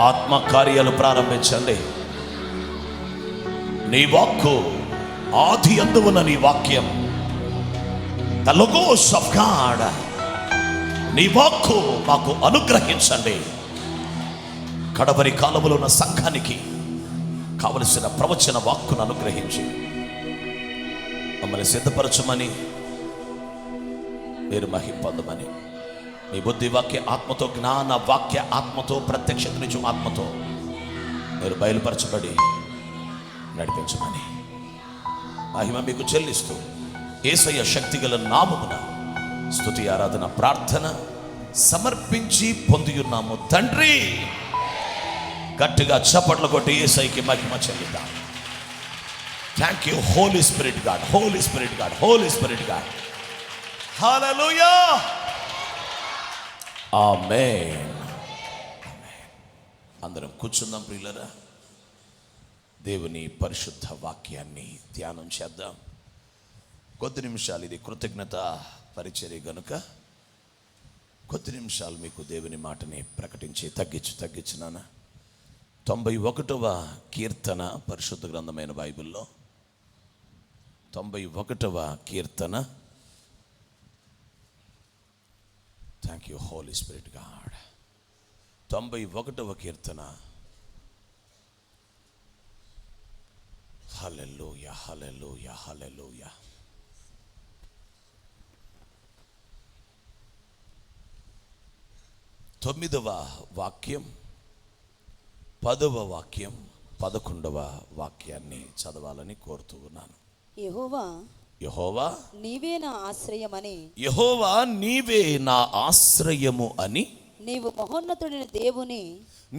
ఆత్మ కార్యాలు ప్రారంభించండి. నీ వాక్కు ఆది యందు ఉన్న నీ వాక్యం, ద లోగోస్ ఆఫ్ గాడ్, నీ వాక్కు మాకు అనుగ్రహించండి. కడవరి కాలములో ఉన్న సంఘానికి కావలసిన ప్రవచన వాక్కును అనుగ్రహించి మమ్మల్ని సిద్ధపరచమని, మీరు మహిమ పొందమని, మీ బుద్ధి వాక్య ఆత్మతో, జ్ఞాన వాక్య ఆత్మతో, ప్రత్యక్షత నుంచి ఆత్మతో మీరు బయలుపరచబడి నడిపించమని మహిమ మీకు చెల్లిస్తూ యేసయ్య శక్తిగల నామమున స్తుతి ఆరాధన ప్రార్థన సమర్పించి పొందియున్నాము తండ్రి. గట్టిగా చప్పట్లు కొట్టి యేసయ్యకి మహిమ చెల్లిద్దాం. Thank you Holy Spirit God, Holy Spirit God, Holy Spirit God. Hallelujah, amen. అందరం కూర్చుందాం ప్రియులరా. దేవుని పరిశుద్ధ వాక్యాన్ని ధ్యానం చేద్దాం. కొద్ది నిమిషాలు, ఇది కృతజ్ఞత పరిచర్య గనుక కొద్ది నిమిషాలు మీకు దేవుని మాటని ప్రకటించి తగ్గించినాన. 91వ కీర్తన పరిశుద్ధ గ్రంథమైన బైబిల్లో 91వ కీర్తన. Thank you Holy Spirit God. 91వ కీర్తన. Hallelujah, hallelujah, hallelujah. తొమ్మిదవ వాక్యం, 10వ వాక్యం, 11వ వాక్యాన్ని చదవాలని కోరుతూ ఉన్నాను. యెహోవా, యెహోవా నీవే నా ఆశ్రయమని, యెహోవా నీవే నా ఆశ్రయము అని, నీవు మహోన్నతుడైన దేవుని,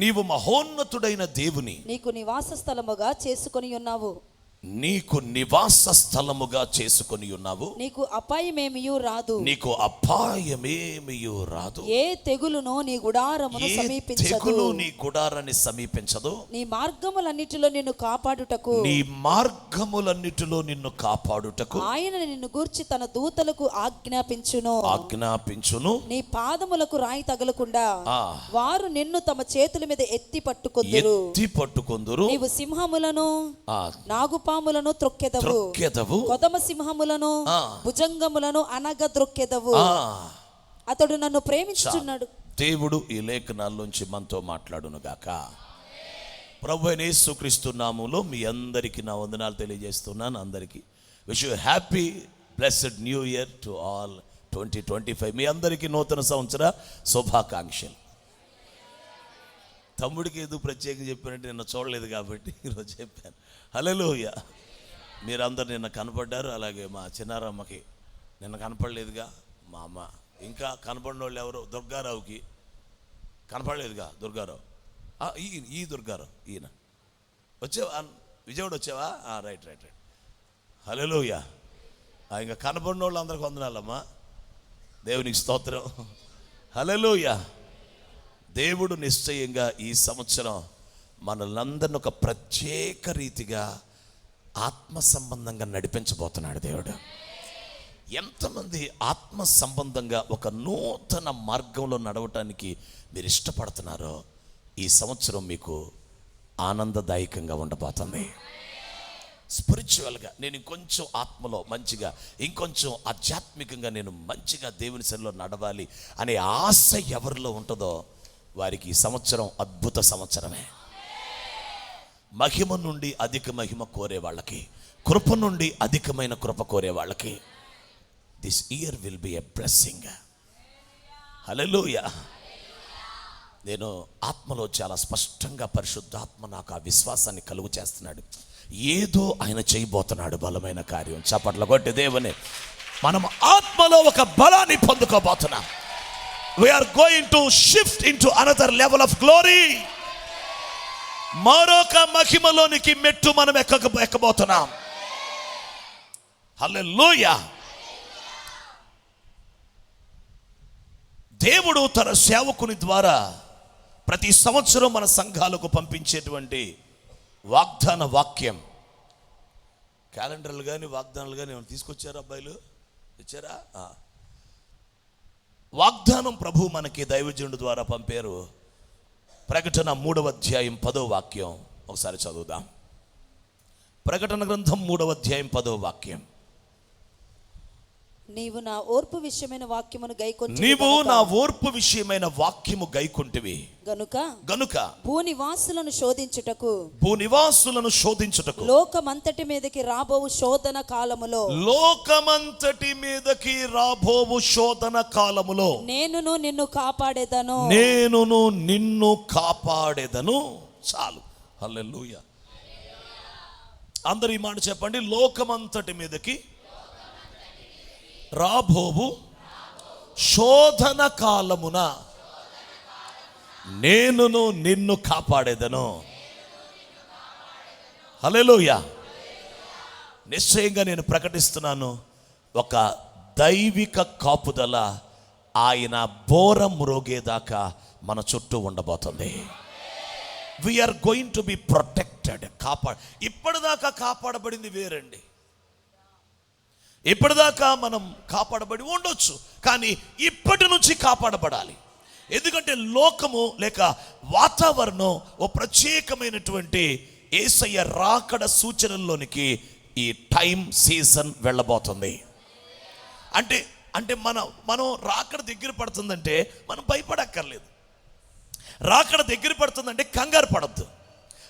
నీవు మహోన్నతుడైన దేవుని నీకు నివాస స్థలముగా చేసుకొని ఉన్నావు. నీకు నివాస స్థలముగా చేసుకొని ఉన్నావు. నీకు అపాయమేమియూ రాదు, నీకు అపాయమేమియూ రాదు. ఏ తెగులును నీ గుడారమును సమీపించదు, నీ గుడారాన్ని సమీపించదు. నీ మార్గములన్నిటిలో నిన్ను కాపాడుటకు, నీ మార్గములన్నిటిలో నిన్ను కాపాడుటకు ఆయన నిన్ను గూర్చి తన దూతలకు ఆజ్ఞాపించును. నీ పాదములకు రాయి తగలకుండా వారు నిన్ను తమ చేతుల మీద ఎత్తి పట్టుకొందురు. నీవు సింహములను నాగుపాములను త్రొక్కెదవు, కొదమ సింహములను భుజంగములను అనగ త్రొక్కెదవు. అతడు నన్ను ప్రేమించుచున్నాడు. దేవుడు ఈ లేఖనాల్లోంచి మనతో మాట్లాడును గాక. ప్రభువైన యేసుక్రీస్తు నామములో మీ అందరికీ నా వందనాలు తెలియజేస్తున్నాను. అందరికీ wish you happy blessed new year to all 2025. మీ అందరికీ నూతన సంవత్సర శుభాకాంక్షలు. తమ్ముడికి ఏదో ప్రత్యేకంగా చెప్పానంటే నిన్న చూడలేదు కాబట్టి ఈరోజు చెప్పాను. హల్లెలూయా. మీరందరూ నిన్న కనపడ్డారు. అలాగే మా చిన్నారమ్మకి నిన్న కనపడలేదుగా. మా అమ్మ ఇంకా కనపడిన వాళ్ళు ఎవరు, దుర్గారావుకి కనపడలేదుగా. దుర్గారావు, ఈ దుర్గారావు, ఈయన వచ్చావా, విజయవాడ వచ్చావా? రైట్. హల్లెలూయా. ఇంకా కనపడిన వాళ్ళు అందరికి వందనాలమ్మా. దేవునికి స్తోత్రం. హల్లెలూయా. దేవుడు నిశ్చయంగా ఈ సంవత్సరం మనలందరిని ఒక ప్రత్యేక రీతిగా ఆత్మ సంబంధంగా నడిపించబోతున్నాడు దేవుడు. ఎంతమంది ఆత్మ సంబంధంగా ఒక నూతన మార్గంలో నడవటానికి మీరు ఇష్టపడుతున్నారో ఈ సంవత్సరం మీకు ఆనందదాయకంగా ఉండబోతుంది. స్పిరిచువల్గా నేను ఇంకొంచెం ఆత్మలో మంచిగా, ఇంకొంచెం ఆధ్యాత్మికంగా నేను మంచిగా దేవుని సన్నిధిలో నడవాలి అనే ఆశ ఎవరిలో ఉంటుందో వారికి ఈ సంవత్సరం అద్భుత సంవత్సరమే. మహిమ నుండి అధిక మహిమ కోరే వాళ్ళకి, కృప నుండి అధికమైన కృప కోరే వాళ్ళకి this year will be a blessing. Hallelujah. నేను ఆత్మలో చాలా స్పష్టంగా పరిశుద్ధాత్మ నాకు ఆ విశ్వాసాన్ని కలుగు చేస్తున్నాడు. ఏదో ఆయన చేయబోతున్నాడు బలమైన కార్యం. చప్పట్ల కొట్టి దేవుని మనం ఆత్మలో ఒక బలాన్ని పొందుకోబోతున్నాం. We are going to shift into another level of glory. మరొక మహిమలోనికి మెట్టు మనం ఎక్కబోతున్నాం. హల్లెలూయా. దేవుడు తన సేవకుని ద్వారా ప్రతి సంవత్సరం మన సంఘాలకు పంపించేటువంటి వాగ్దాన వాక్యం, క్యాలెండర్లు కానీ వాగ్దానాలు కానీ ఏమైనా తీసుకొచ్చారా అబ్బాయిలు? ఇచ్చారా? వాగ్దానం ప్రభు మనకి దైవజనుడి ద్వారా పంపారు. ప్రకటన 3వ అధ్యాయం 10వ వాక్యం ఒకసారి చదువుదాం. ప్రకటన గ్రంథం 3వ అధ్యాయం 10వ వాక్యం. నీవు నా ఓర్పు విషయమైన వాక్యమును గైకొంటివి, నీవు నా ఓర్పు విషయమైన వాక్యము గైకొంటివి గనుక భూనివాసులను శోధించుటకు లోకమంతటి మీదకి రాబోవు శోధన కాలములో నేనును నిన్ను కాపాడేదను. చాలు. హల్లెలూయా. అందరూ ఈ మాట చెప్పండి. లోకమంతటి మీదకి రాబోవు శోధన కాలమున నేనును నిన్ను కాపాడేదను. హల్లెలూయా. నిశ్చయంగా నేను ప్రకటిస్తున్నాను, ఒక దైవిక కాపుదల ఆయన బోర మ్రోగేదాకా మన చుట్టూ ఉండబోతుంది. We're going to be protected. ఇప్పటిదాకా కాపాడబడింది వేరండి. ఇప్పటిదాకా మనం కాపాడబడి ఉండొచ్చు, కానీ ఇప్పటి నుంచి కాపాడబడాలి. ఎందుకంటే లోకము లేక వాతావరణం ఓ ప్రత్యేకమైనటువంటి యేసయ్య రాకడ సూచనల్లోనికి ఈ టైం సీజన్ వెళ్ళబోతుంది. అంటే అంటే మనం రాకడ దగ్గర పడుతుందంటే మనం భయపడక్కర్లేదు. రాకడ దగ్గర పడుతుందంటే కంగారు పడద్దు.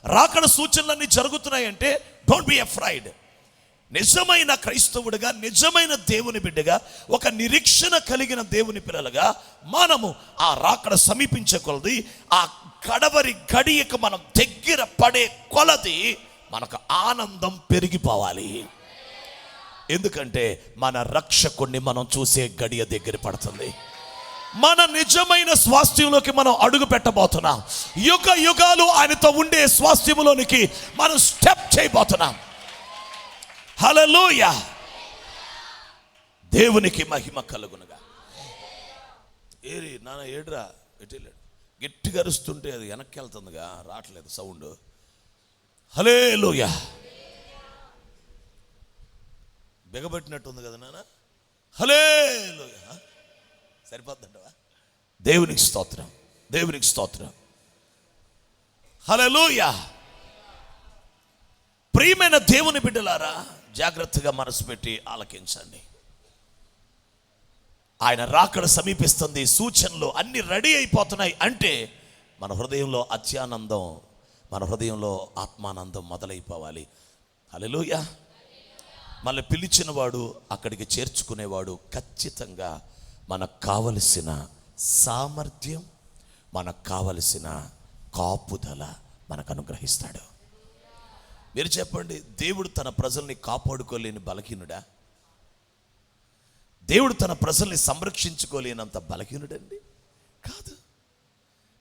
రాకడ సూచనలన్నీ జరుగుతున్నాయంటే డోంట్ బి అఫ్రైడ్. నిజమైన క్రైస్తవుడిగా, నిజమైన దేవుని బిడ్డగా, ఒక నిరీక్షణ కలిగిన దేవుని పిల్లలుగా మనము ఆ రాకడ సమీపించే కొలది, ఆ కడవరి గడియకు మనం దగ్గర పడే కొలది మనకు ఆనందం పెరిగిపోవాలి. ఎందుకంటే మన రక్షకుణ్ణి మనం చూసే గడియ దగ్గర పడుతుంది. మన నిజమైన స్వాస్థ్యంలోకి మనం అడుగు పెట్టబోతున్నాం. యుగ యుగాలు ఆయనతో ఉండే స్వాస్థ్యములోనికి మనం స్టెప్ చేయబోతున్నాం. హల్లెలూయా. దేవునికి మహిమ కలుగునుగా. నాన్న ఏడ్రా ఎట్టెళ్ళాడు, గట్టిగా అరుస్తుంటే అది వెనక్కి వెళ్తుందిగా, రావట్లేదు సౌండ్. హల్లెలూయా. బిగబెట్టినట్టుంది కదా నాన్న. హల్లెలూయా. సరిపోద్దంటవా? దేవునికి స్తోత్రం, దేవునికి స్తోత్రం. హల్లెలూయా. ప్రియమైన దేవుని బిడ్డలారా, జాగ్రత్తగా మనసు పెట్టి ఆలకించండి. ఆయన రాకడ సమీపిస్తుంది. సూచనలు అన్ని రెడీ అయిపోతున్నాయి అంటే మన హృదయంలో అత్యానందం, మన హృదయంలో ఆత్మానందం మొదలైపోవాలి. హల్లెలూయా. మళ్ళీ పిలిచినవాడు, అక్కడికి చేర్చుకునేవాడు ఖచ్చితంగా మనకు కావలసిన సామర్థ్యం, మనకు కావలసిన కాపుదల మనకు అనుగ్రహిస్తాడు. మీరు చెప్పండి, దేవుడు తన ప్రజల్ని కాపాడుకోలేని బలహీనుడా? దేవుడు తన ప్రజల్ని సంరక్షించుకోలేనంత బలహీనుడండి? కాదు.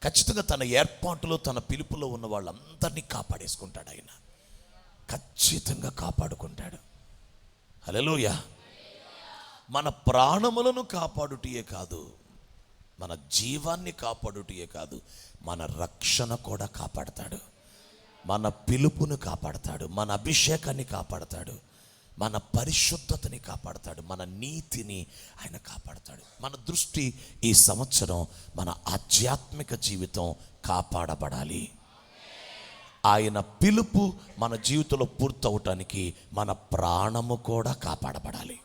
ఖచ్చితంగా తన ఏర్పాటులో, తన పిలుపులో ఉన్న వాళ్ళందరినీ కాపాడేసుకుంటాడు. ఆయన ఖచ్చితంగా కాపాడుకుంటాడు. హల్లెలూయా. మన ప్రాణములను కాపాడుటయే కాదు, మన జీవాన్ని కాపాడుటయే కాదు, మన రక్షణ కూడా కాపాడతాడు. మన పిలుపును కాపాడతాడు, మన అభిషేకాన్ని కాపాడతాడు, మన పరిశుద్ధతని కాపాడతాడు, మన నీతిని ఆయన కాపాడతాడు. మన దృష్టి ఈ సంవత్సరం మన ఆధ్యాత్మిక జీవితం కాపాడబడాలి. ఆయన పిలుపు మన జీవితంలో పూర్తవటానికి మన ప్రాణము కూడా కాపాడబడాలి.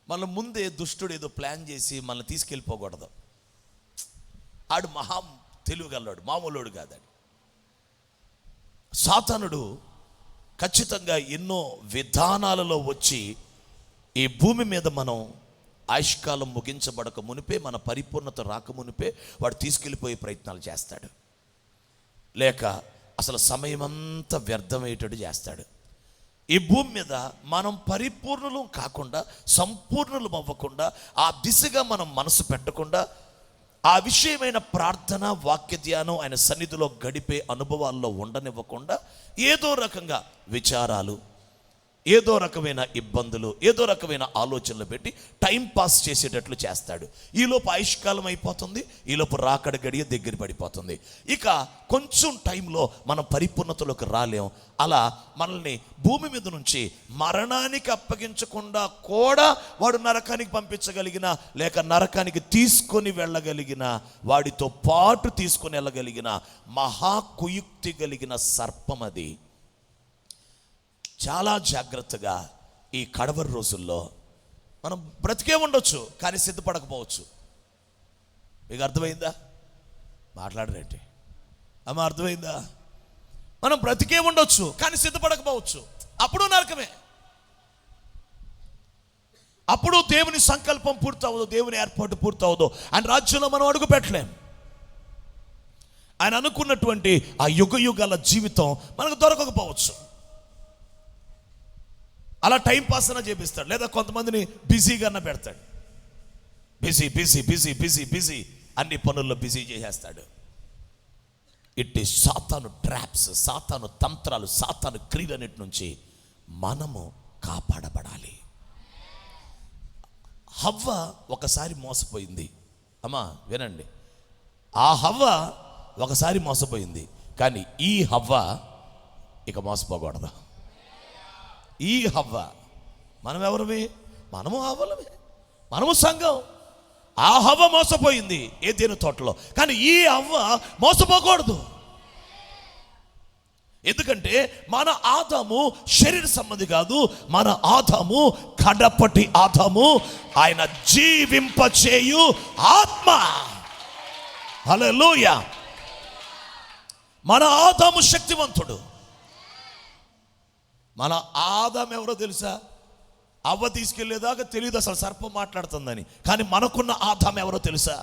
మన ముందే దుష్టుడు ఏదో ప్లాన్ చేసి మనల్ని తీసుకెళ్ళిపోకూడదు. ఆడు మహా తెలివిగలవాడు, మామూలుడు కాదాడు. సాతానుడు ఖచ్చితంగా ఎన్నో విధానాలలో వచ్చి ఈ భూమి మీద మనం ఆయుష్కాలం ముగించబడక మునిపే, మన పరిపూర్ణత రాక మునిపే వాడు తీసుకెళ్ళిపోయే ప్రయత్నాలు చేస్తాడు. లేక అసలు సమయమంతా వ్యర్థమయ్యేటట్టు చేస్తాడు. ఈ భూమి మీద మనం పరిపూర్ణులు కాకుండా, సంపూర్ణులు అవ్వకుండా, ఆ దిశగా మనం మనసు పెట్టకుండా, ఆ విషయమైన ప్రార్థన, వాక్య ధ్యానం, ఆయన సన్నిధిలో గడిపే అనుభవాల్లో ఉండనివ్వకుండా ఏదో రకంగా విచారాలు, ఏదో రకమైన ఇబ్బందులు, ఏదో రకమైన ఆలోచనలు పెట్టి టైం పాస్ చేసేటట్లు చేస్తాడు. ఈలోపు ఆయుష్కాలం అయిపోతుంది, ఈలోపు రాకడ గడియ దగ్గర పడిపోతుంది. ఇక కొంచెం టైంలో మనం పరిపూర్ణతలోకి రాలేం. అలా మనల్ని భూమి మీద నుంచి మరణానికి అప్పగించకుండా కూడా వాడు నరకానికి పంపించగలిగిన, లేక నరకానికి తీసుకొని వెళ్ళగలిగిన, వాడితో పాటు తీసుకొని వెళ్ళగలిగిన మహాకుయుక్తి కలిగిన సర్పం అది. చాలా జాగ్రత్తగా ఈ కడవరి రోజుల్లో మనం బ్రతికే ఉండొచ్చు, కానీ సిద్ధపడకపోవచ్చు. మీకు అర్థమైందా? మాట్లాడరేంటి అమ్మ? అర్థమైందా? మనం బ్రతికే ఉండొచ్చు, కానీ సిద్ధపడకపోవచ్చు. అప్పుడు నరకమే. అప్పుడు దేవుని సంకల్పం పూర్తవదు, దేవుని ఏర్పాటు పూర్తవదు. ఆయన రాజ్యంలో మనం అడుగు పెట్టలేం. ఆయన అనుకున్నటువంటి ఆ యుగ యుగాల జీవితం మనకు దొరకకపోవచ్చు. అలా టైం పాస్ అన్న చేపిస్తాడు, లేదా కొంతమందిని బిజీగా అన్న పెడతాడు. Busy busy busy busy busy అన్ని పనుల్లో బిజీ చేసేస్తాడు. ఇట్టి సాతాను ట్రాప్స్, సాతాను తంత్రాలు, సాతాను క్రియలన్నిటి నుంచి మనము కాపాడబడాలి. హవ్వ ఒకసారి మోసపోయింది. అమ్మా వినండి, ఆ హవ్వ ఒకసారి మోసపోయింది, కానీ ఈ హవ్వ ఇక మోసపోకూడదు. ఈ హవ్వ, మనం ఎవరివి? మనము హవ్వలమే, మనము సంఘం. ఆ హవ్వ మోసపోయింది ఏదెను తోటలో, కానీ ఈ హవ్వ మోసపోకూడదు. ఎందుకంటే మన ఆదాము శరీర సంబంధి కాదు, మన ఆదాము కడపటి ఆదాము, ఆయన జీవింపచేయు ఆత్మ. హల్లెలూయా. మన ఆదాము శక్తివంతుడు. మన ఆదాం ఎవరో తెలుసా? అవ్వ తీసుకెళ్లేదాకా తెలియదు అసలు సర్పం మాట్లాడుతుందని. కానీ మనకున్న ఆదాం ఎవరో తెలుసా?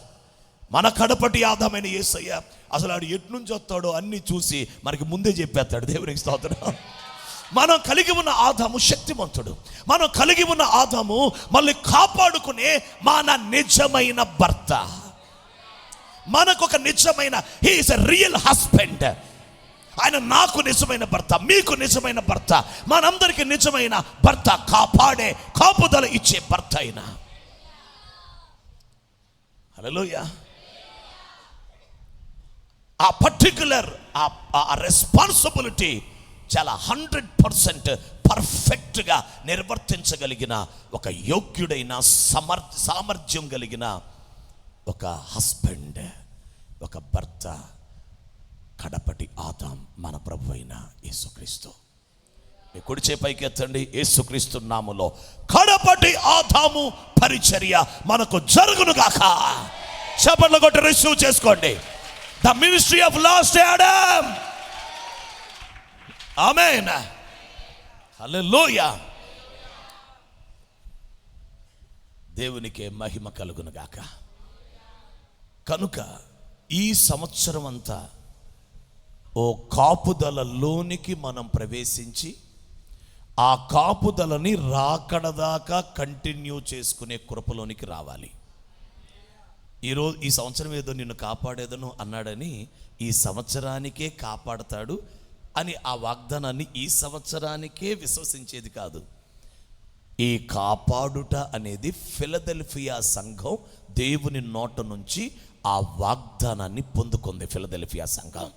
మన కడపటి ఆదామైన యేసయ్య. అసలు ఆడు ఎటు నుంచి వస్తాడో అన్ని చూసి మనకి ముందే చెప్పేస్తాడు. దేవునికి స్తోత్రం. మనం కలిగి ఉన్న ఆదాము శక్తిమంతుడు. మనం కలిగి ఉన్న ఆదాము మళ్ళీ కాపాడుకునే మన నిజమైన భర్త. మనకు ఒక నిజమైన, he is a real husband. ఆయన నాకు నిజమైన భర్త, మీకు నిజమైన భర్త, మనందరికీ నిజమైన భర్త, కాపాడే, కాపుదల ఇచ్చే భర్త అయిన. హల్లెలూయా. ఆ పర్టిక్యులర్ ఆ రెస్పాన్సిబిలిటీ చాలా 100% పర్ఫెక్ట్గా నిర్వర్తించగలిగిన ఒక యోగ్యుడైన సామర్థ్యం కలిగిన ఒక హస్బెండ్, ఒక భర్త, కడపటి ఆదాం మన ప్రభు అయిన యేసుక్రీస్తు. మీ కుడి చేయి పైకి ఎత్తండి. యేసుక్రీస్తు నామములో కడపటి ఆదాము పరిచర్య మనకు జరుగును గాక. చప్పట్లు కొట్టి రిసీవ్ చేసుకోండి. The ministry of last Adam. Amen. Hallelujah. దేవునికే మహిమ కలుగును గాక. కనుక ఈ సంవత్సరం అంతా ఓ కాపుదలలోనికి మనం ప్రవేశించి ఆ కాపుదలని రాకడదాకా కంటిన్యూ చేసుకునే కృపలోనికి రావాలి. ఈరోజు ఈ సంవత్సరం ఏదో నిన్ను కాపాడేదను అన్నాడని ఈ సంవత్సరానికే కాపాడతాడు అని ఆ వాగ్దానాన్ని ఈ సంవత్సరానికే విశ్వసించేది కాదు. ఈ కాపాడుట అనేది ఫిలదెల్ఫియా సంఘం దేవుని నోట నుంచి ఆ వాగ్దానాన్ని పొందుకుంది. ఫిలదెల్ఫియా సంఘం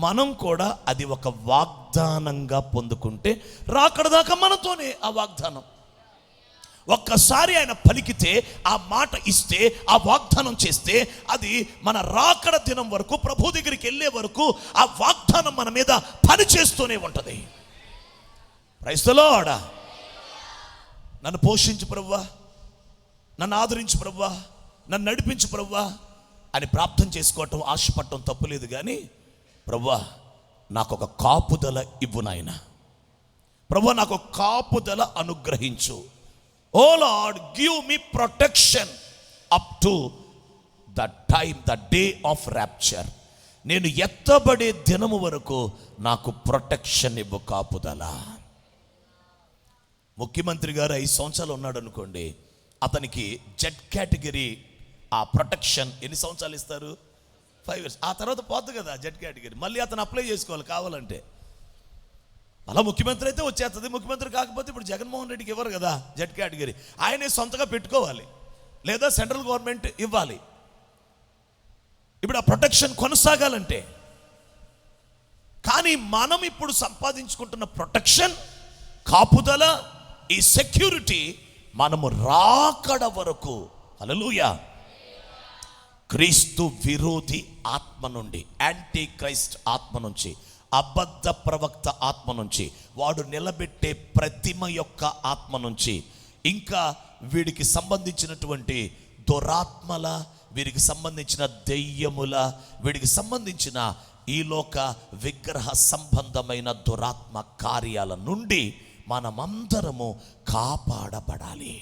మనం కూడా అది ఒక వాగ్దానంగా పొందుకుంటే రాకడదాకా మనతోనే ఆ వాగ్దానం. ఒక్కసారి ఆయన పలికితే, ఆ మాట ఇస్తే, ఆ వాగ్దానం చేస్తే, అది మన రాకడ దినం వరకు, ప్రభు దగ్గరికి వెళ్ళే వరకు ఆ వాగ్దానం మన మీద పనిచేస్తూనే ఉంటుంది. Praise the Lord. నన్ను పోషించు ప్రభువా, నన్ను ఆదరించు ప్రభువా, నన్ను నడిపించు ప్రభువా అని ప్రార్థన చేసుకోవటం, ఆశపడటం తప్పులేదు. కానీ ప్రభువా నాకు ఒక కాపుదల ఇవ్వు నాయన, ప్రభువా నాకు ఒక కాపుదల అనుగ్రహించు. O Lord, give me protection up to the time, the day of rapture. నేను ఎత్తబడే దినము వరకు నాకు ప్రొటెక్షన్ ఇవ్వు, కాపుదల. ముఖ్యమంత్రి గారు 5 సంవత్సరాలు ఉన్నాడు అనుకోండి, అతనికి జెడ్ కేటగిరీ ఆ ప్రొటెక్షన్ ఎన్ని సంవత్సరాలు ఇస్తారు? 5 years. ఆ తర్వాత పోతుంది కదా జెడ్ కేటగిరీ, మళ్ళీ అతను అప్లై చేసుకోవాలి కావాలంటే. అలా ముఖ్యమంత్రి అయితే వచ్చేస్తుంది. ముఖ్యమంత్రి కాకపోతే ఇప్పుడు జగన్మోహన్ రెడ్డికి ఇవ్వరు కదా జెడ్ కేటగిరీ, ఆయనే సొంతగా పెట్టుకోవాలి లేదా సెంట్రల్ గవర్నమెంట్ ఇవ్వాలి. ఇప్పుడు ఆ ప్రొటెక్షన్ కొనసాగాలంటే. కానీ మనం ఇప్పుడు సంపాదించుకుంటున్న ప్రొటెక్షన్, కాపుదల, ఈ సెక్యూరిటీ మనము రాకడ వరకు, హల్లెలూయా, క్రీస్తు విరోధి ఆత్మ నుండి, యాంటీ క్రైస్ట్ ఆత్మ నుంచి, అబద్ధ ప్రవక్త ఆత్మ నుంచి, వాడు నిలబెట్టే ప్రతిమ యొక్క ఆత్మ నుంచి, ఇంకా వీడికి సంబంధించినటువంటి దురాత్మల, వీరికి సంబంధించిన దెయ్యముల, వీడికి సంబంధించిన ఈ లోక విగ్రహ సంబంధమైన దురాత్మ కార్యాల నుండి మనమందరము కాపాడబడాలి.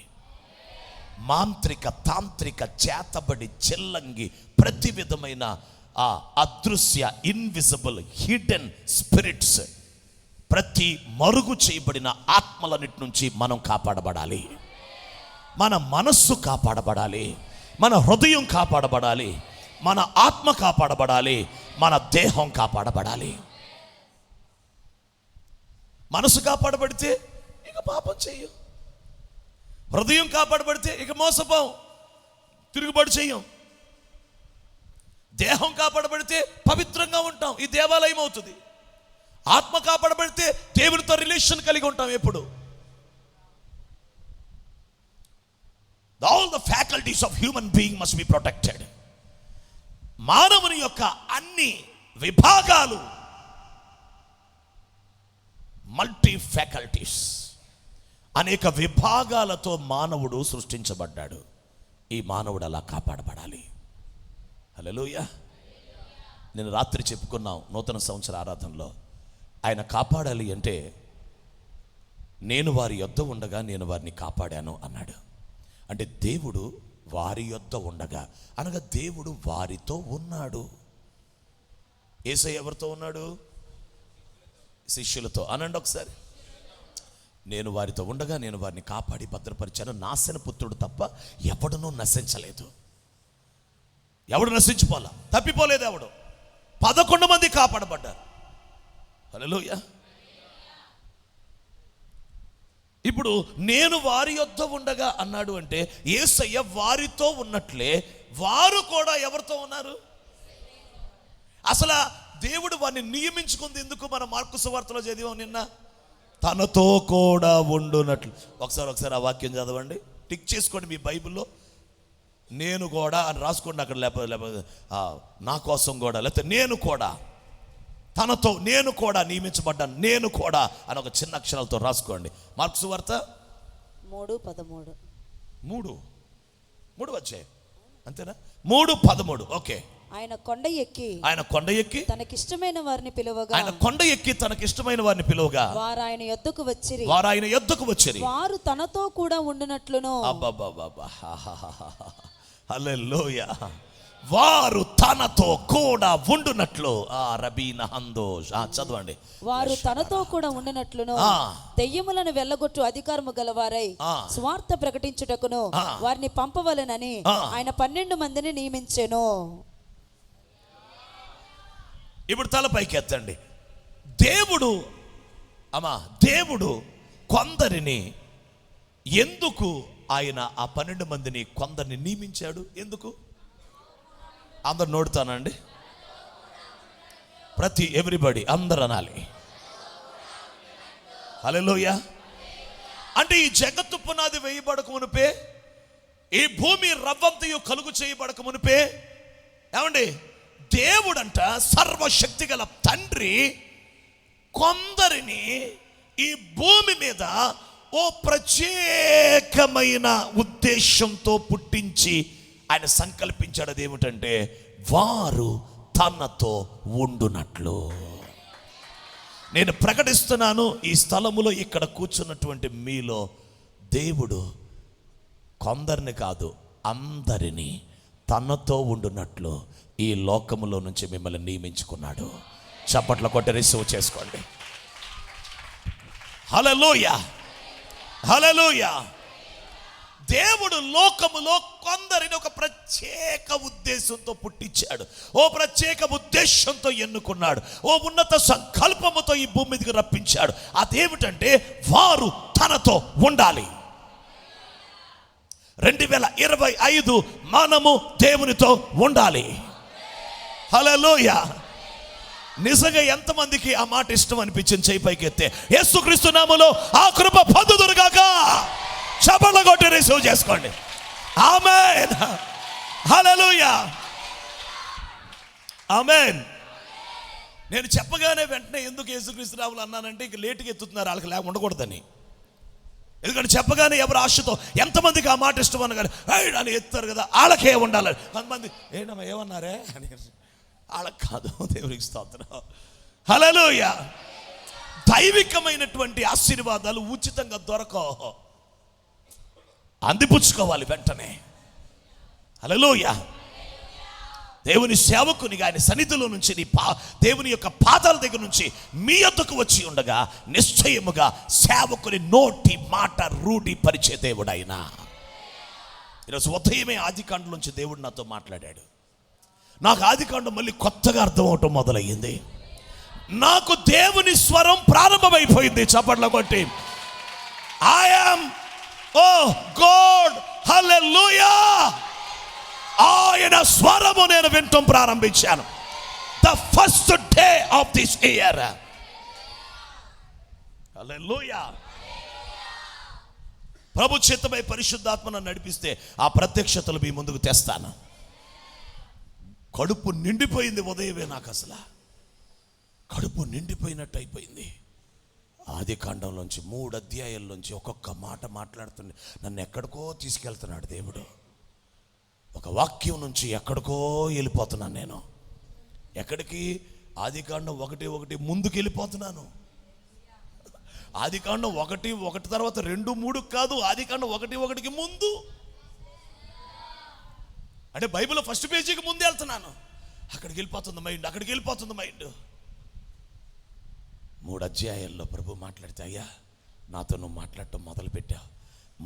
మాంత్రిక, తాంత్రిక, చేతబడి, చెల్లంగి, ప్రతి విధమైన ఆ అదృశ్య, ఇన్విజిబుల్, హిడెన్ స్పిరిట్స్, ప్రతి మరుగు చేయబడిన ఆత్మలన్నిటి నుంచి మనం కాపాడబడాలి. మన మనస్సు కాపాడబడాలి, మన హృదయం కాపాడబడాలి, మన ఆత్మ కాపాడబడాలి, మన దేహం కాపాడబడాలి. మనసు కాపాడబడితే ఇక పాపం చెయ్యం, హృదయం కాపాడబడితే ఇక మోసపోం, తిరుగుబాటు చెయ్యం, దేహం కాపాడబడితే పవిత్రంగా ఉంటాం, ఈ దేవాలయం అవుతుంది. ఆత్మ కాపాడబడితే దేవునితో రిలేషన్ కలిగి ఉంటాం ఎప్పుడు. All the faculties of human being must be protected. మానవుని యొక్క అన్ని విభాగాలు, మల్టీ ఫ్యాకల్టీస్, అనేక విభాగాలతో మానవుడు సృష్టించబడ్డాడు. ఈ మానవుడు అలా కాపాడబడాలి. హల్లెలూయా. నేను రాత్రి చెప్పుకున్నాం నూతన సంవత్సర ఆరాధనలో, ఆయన కాపాడాలి అంటే నేను వారి యొద్ద ఉండగా నేను వారిని కాపాడాను అన్నాడు. అంటే దేవుడు వారి యొద్ద ఉండగా అనగా దేవుడు వారితో ఉన్నాడు. యేసయ్య ఎవరితో ఉన్నాడు? శిష్యులతో. అనండి ఒకసారి. నేను వారితో ఉండగా నేను వారిని కాపాడి భద్రపరిచాను. నాశన పుత్రుడు తప్ప ఎవడునూ నశించలేదు. ఎవడు నశించిపోలా, తప్పిపోలేదు ఎవడు. 11 మంది కాపాడబడ్డారు. హల్లెలూయా. ఇప్పుడు నేను వారి యొద్ద ఉండగా అన్నాడు అంటే యేసయ్య వారితో ఉన్నట్లే వారు కూడా ఎవరితో ఉన్నారు? అసలు దేవుడు వారిని నియమించుకుంది ఎందుకు? మన మార్కు సువార్తలో చదివాం నిన్న, తనతో కూడా ఉండునట్లు. ఒకసారి ఆ వాక్యం చదవండి, టిక్ చేసుకోండి మీ బైబిల్లో. నేను కూడా అని రాసుకోండి అక్కడ, లేకపోతే నా కోసం కూడా, లేకపోతే నేను కూడా, తనతో నేను కూడా నియమించబడ్డాను, నేను కూడా అని ఒక చిన్న అక్షరాలతో రాసుకోండి. మార్కు సువార్త 3:13 వచ్చాయి అంతేనా? 3:13. ఓకే. ఆయన కొండ ఎక్కి తనకిష్టమైన వారిని పిలువగా వారు ఆయన యొద్దకు వచ్చిరి. వారు తనతో కూడా ఉండునట్లును. హల్లెలూయా. వారు తనతో కూడా ఉండునట్లు. రబీనా హందోష్ చదవండి. వారు తనతో కూడా ఉండునట్లును దెయ్యములను వెళ్ళగొట్టు అధికారము గలవారై స్వార్థ ప్రకటించుటకును వారిని పంపవలెనని ఆయన 12 మందిని నియమించెను. ఇప్పుడు తల పైకి ఎత్తండి. దేవుడు కొందరిని ఎందుకు, ఆయన ఆ 12 మందిని కొందరిని నియమించాడు ఎందుకు? అందరు నోడుతానండి, ఎవ్రీబడి అందరు అనాలి హల్లెలూయా. అంటే ఈ జగత్తు పునాది వేయబడక మునిపే, ఈ భూమి రవ్వంతయు కలుగు చేయబడక మునిపే, ఏమండి, దేవుడంట సర్వశక్తి గల తండ్రి కొందరిని ఈ భూమి మీద ఓ ప్రత్యేకమైన ఉద్దేశంతో పుట్టించి ఆయన సంకల్పించాడు. అదేమిటంటే వారు తనతో ఉండునట్లు. నేను ప్రకటిస్తున్నాను, ఈ స్థలములో ఇక్కడ కూర్చున్నటువంటి మీలో దేవుడు కొందరిని కాదు అందరినీ తనతో ఉండునట్లు ఈ లోకములో నుంచి మిమ్మల్ని నియమించుకున్నాడు. చప్పట్ల కొట్టి రిసీవ్ చేసుకోండి. హల్లెలూయా, హల్లెలూయా. దేవుడు లోకములో కొందరిని ఒక ప్రత్యేక ఉద్దేశంతో పుట్టించాడు, ఓ ప్రత్యేక ఉద్దేశంతో ఎన్నుకున్నాడు, ఓ ఉన్నత సంకల్పముతో ఈ భూమి మీదకి రప్పించాడు. అదేమిటంటే వారు తనతో ఉండాలి. 2025 మనము దేవునితో ఉండాలి. హల్లెలూయా. నిజంగా ఎంతమందికి ఆ మాట ఇష్టం అనిపించింది? చేయి పైకెత్తే. యేసుక్రీస్తు నామములో ఆ కృప పొందుదురుగాక. చప్పట్లు కొట్టి రిసీవ్ చేసుకోండి. ఆమేన్. హల్లెలూయా. ఆమేన్. నేను చెప్పగానే వెంటనే ఎందుకు యేసుక్రీస్తు నామములో అన్నానంటే ఇక లేటుగా ఎత్తుతున్నారు, వాళ్ళకి లేక ఉండకూడదని. ఎందుకంటే చెప్పగానే ఎవరు ఆశతో, ఎంతమందికి ఆ మాట ఇష్టం అనగానే అని ఎత్తారు కదా, వాళ్ళకే ఉండాలి. కొంతమంది ఏంటమ్మా ఏమన్నారే అని, వాళ్ళకి కాదు. దేవునికి స్తోత్రం. హల్లెలూయా. దైవికమైనటువంటి ఆశీర్వాదాలు ఉచితంగా దొరకవు, అందిపుచ్చుకోవాలి వెంటనే. హల్లెలూయా. దేవుని సేవకునిగా ఆయన సన్నిధిలో నుంచి దేవుని యొక్క పాదాల దగ్గర నుంచి మీ యొద్దకు వచ్చి ఉండగా నిశ్చయముగా సేవకుని నోటి మాట రూఢి పరిచే దేవుడు ఆయన. ఈరోజు ఉదయమే ఆదికాండం నుంచి దేవుడు నాతో మాట్లాడాడు. నాకు ఆదికాండం మళ్ళీ కొత్తగా అర్థం అవటం మొదలయ్యింది. నాకు దేవుని స్వరం ప్రారంభమైపోయింది. చప్పట్ల కొట్టి I am O God. Hallelujah. ఆయన స్వరము నేను వినటం ప్రారంభించాను. The first day of this year. Hallelujah. ప్రభు చిత్తమై పరిశుద్ధాత్మ నన్ను నడిపిస్తే ఆ ప్రత్యక్షతలు మీ ముందుకు తెస్తాను. కడుపు నిండిపోయింది ఉదయమే. నాకు అసలు కడుపు నిండిపోయినట్టు అయిపోయింది. ఆది కాండంలోంచి 3 అధ్యాయాల్లోంచి ఒక్కొక్క మాట మాట్లాడుతుండే నన్ను ఎక్కడికో తీసుకెళ్తున్నాడు దేవుడు. ఒక వాక్యం నుంచి ఎక్కడికో వెళ్ళిపోతున్నాను నేను. ఎక్కడికి? ఆదికాండం 1:1 ముందుకు వెళ్ళిపోతున్నాను. ఆదికాండం 1:1 తర్వాత 2:3 కాదు, ఆదికాండం 1:1కి ముందు. అంటే బైబిల్ ఫస్ట్ పేజీకి ముందు వెళ్తున్నాను. అక్కడికి వెళ్ళిపోతుంది మైండ్, అక్కడికి వెళ్ళిపోతుంది మైండ్. 3 అధ్యాయాల్లో ప్రభు మాట్లాడితే, అయ్యా నాతో నువ్వు మాట్లాడటం మొదలుపెట్టావు.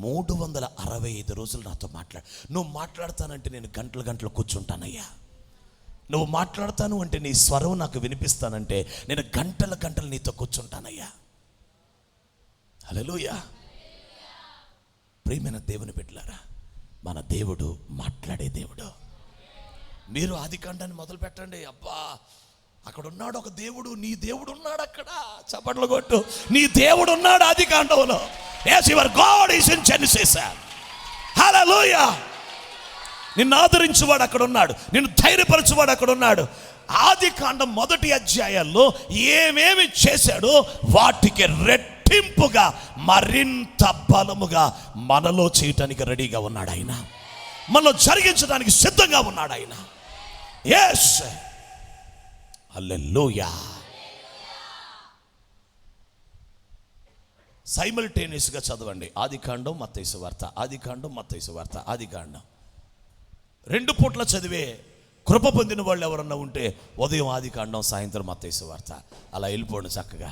365 రోజులు నాతో నువ్వు మాట్లాడతానంటే నేను గంటలు కూర్చుంటానయ్యా. నువ్వు మాట్లాడతాను అంటే నీ స్వరం నాకు వినిపిస్తానంటే నేను గంటలు నీతో కూర్చుంటానయ్యా. హల్లెలూయా. ప్రియమైన దేవుని బిడ్డలారా, మన దేవుడు మాట్లాడే దేవుడు. మీరు ఆదికాండాన్ని మొదలు పెట్టండి. అబ్బా అక్కడ ఉన్నాడు ఒక దేవుడు, నీ దేవుడు ఉన్నాడు అక్కడ. చప్పట్లు కొట్టు. నీ దేవుడు ఉన్నాడు ఆదికాండంలో. yes your god is in Genesis. hallelujah. నిన్ను ఆదరించువాడు అక్కడ ఉన్నాడు, నిన్ను ధైర్యపరచువాడు అక్కడ ఉన్నాడు. ఆదికాండం 1 అధ్యాయాల్లో ఏమేమి చేశాడో వాటికి రెట్టింపుగా మరింత బలముగా మనలో చేయటానికి రెడీగా ఉన్నాడు ఆయన. మనలో జరిగించడానికి సిద్ధంగా ఉన్నాడు ఆయన. yes హల్లెలూయా. సైమల్టేనియస్గా చదవండి. ఆదికాండం మత్తయి సువార్త, ఆదికాండం మత్తయి సువార్త, ఆదికాండం. 2 పూట్ల చదివే కృప పొందిన వాళ్ళు ఎవరన్నా ఉంటే ఉదయం ఆదికాండం, సాయంత్రం మత్తయి సువార్త. అలా వెళ్ళిపోండి చక్కగా.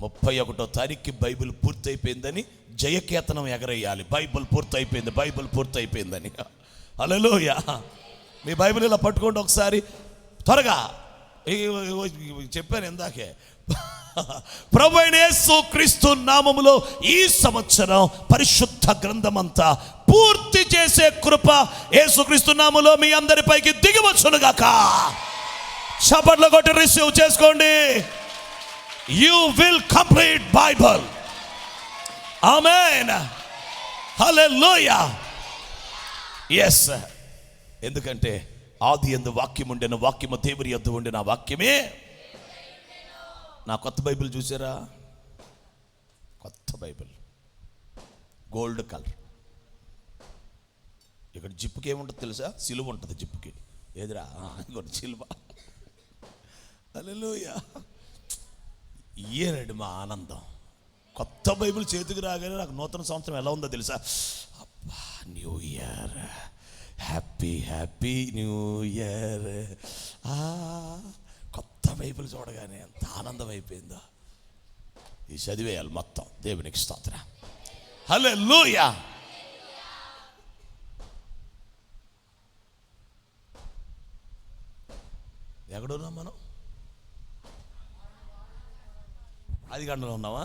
31వ తారీఖుకి బైబిల్ పూర్తయిపోయిందని జయకేతనం ఎగరేయాలి. బైబిల్ పూర్తయిపోయింది, బైబిల్ పూర్తయిపోయిందని. హల్లెలూయా. మీ బైబిల్ ఇలా పట్టుకోండి ఒకసారి త్వరగా. చెప్పాను ఇందాకే, ప్రభువైన యేసుక్రీస్తు నామములో ఈ సంవత్సరం పరిశుద్ధ గ్రంథమంతా పూర్తి చేసే కృప యేసుక్రీస్తు నామములో మీ అందరిపైకి దిగివచ్చునుగాక. చప్పట్లు కొట్టి రిసీవ్ చేసుకోండి. You will complete Bible. Amen. Hallelujah. yes. ఎందుకంటే ఆది యందు వాక్యం ఉండెను, వాక్యము దేవుని యొద్ద ఉండెను, ఆ వాక్యమే. నా కొత్త బైబిల్ చూసారా? కొత్త బైబిల్ గోల్డ్ కలర్. ఇక్కడ జిప్పుకి ఏముంటుంది తెలుసా? సిలువ ఉంటుంది జిప్పుకి. ఏదిరా? ఇంకోటి సిలువ. హల్లెలూయా. ఇయేనండి మా ఆనందం. కొత్త బైబిల్ చేతికి రాగానే నాకు నూతన సంవత్సరం ఎలా ఉందో తెలుసా? అబ్బా new year, happy happy new year. కొత్త బైబిల్ చూడగానే ఎంత ఆనందం అయిపోయిందో. ఈ చదివేయాలి మొత్తం. దేవునికి స్తోత్రం. హల్లెలూయా. ఎక్కడున్నాం మనం? 10 గంటలు ఉన్నావా?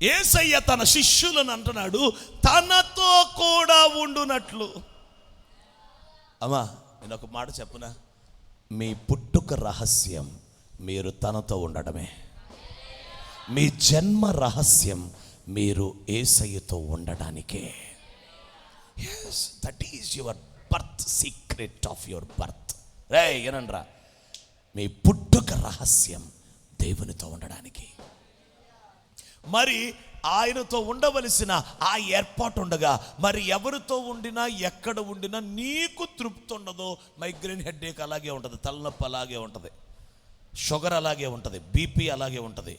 యేసయ్య తన శిష్యులను అంటున్నాడు, తనతో కూడా ఉండునట్లు. అమ్మా నేను ఒక మాట చెప్పునా, మీ పుట్టుక రహస్యం మీరు తనతో ఉండడమే. మీ జన్మ రహస్యం మీరు యేసయ్యతో ఉండడానికే. yes, that is your birth secret of your birth. రే ఏనండ్రా, మీ పుట్టుక రహస్యం దేవునితో ఉండడానికి. మరి ఆయనతో ఉండవలసిన ఆ ఏర్పాటు ఉండగా మరి ఎవరితో ఉండినా ఎక్కడ ఉండినా నీకు తృప్తి ఉండదు. మైగ్రేన్ హెడ్ఏక్ అలాగే ఉంటుంది, తలనొప్పి అలాగే ఉంటుంది, షుగర్ అలాగే ఉంటుంది, బీపీ అలాగే ఉంటుంది,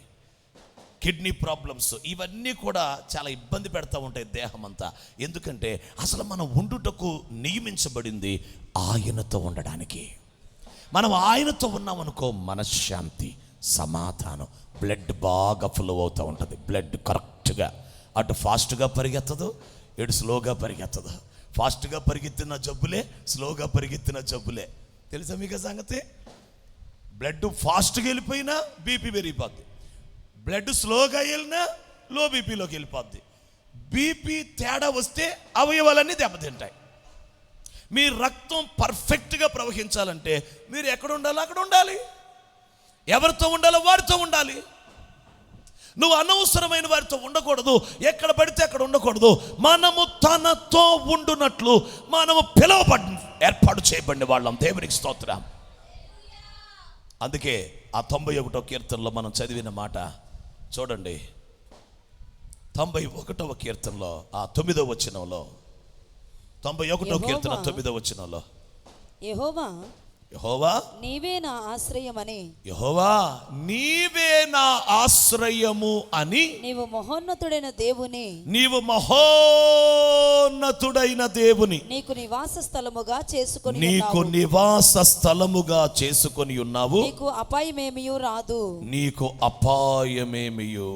కిడ్నీ ప్రాబ్లమ్స్ ఇవన్నీ కూడా చాలా ఇబ్బంది పెడతా ఉంటాయి దేహం అంతా. ఎందుకంటే అసలు మనం ఉండుటకు నియమించబడింది ఆయనతో ఉండడానికి. మనం ఆయనతో ఉన్నామనుకో, మనశ్శాంతి, సమాధానం, బ్లడ్ బాగా ఫ్లో అవుతూ ఉంటుంది. బ్లడ్ కరెక్ట్గా అటు ఫాస్ట్గా పరిగెత్తదు, ఇటు స్లోగా పరిగెత్తదు. ఫాస్ట్గా పరిగెత్తిన జబ్బులే, స్లోగా పరిగెత్తిన జబ్బులే. తెలుసా మీకు సంగతి? బ్లడ్ ఫాస్ట్గా వెళ్ళిపోయినా బీపీ పెరిగిపోద్ది, బ్లడ్ స్లోగా వెళ్ళినా లో బీపీలోకి వెళ్ళిపోద్ది. బీపీ తేడా వస్తే అవయవాలన్నీ దెబ్బతింటాయి. మీ రక్తం పర్ఫెక్ట్గా ప్రవహించాలంటే మీరు ఎక్కడ ఉండాలో అక్కడ ఉండాలి, ఎవరితో ఉండాలో వారితో ఉండాలి. నువ్వు అనవసరమైన వారితో ఉండకూడదు, ఎక్కడ పడితే అక్కడ ఉండకూడదు. మనము తనతో ఉండునట్లు మనము పిలువబడి ఏర్పాటు చేయబడిన వాళ్ళం. దేవునికి స్తోత్రం. అందుకే ఆ 91వ కీర్తనలో మనం చదివిన మాట చూడండి. 91వ కీర్తనలో ఆ 9వ వచనంలో, 91వ కీర్తన 9వ వచనంలో, యెహోవా యెహోవా నీవే నా ఆశ్రయమని, యెహోవా నీవే నా ఆశ్రయము అని, నీవు మహోన్నతుడైన దేవుని, నీవు మహోన్నతుడైన దేవుని నీకు నివాస స్థలముగా చేసుకొని నీకు ఉన్నావు. నివాస స్థలముగా చేసుకొని ఉన్నావు. నీకు అపాయమేమియూ రాదు, నీకు అపాయమేమియు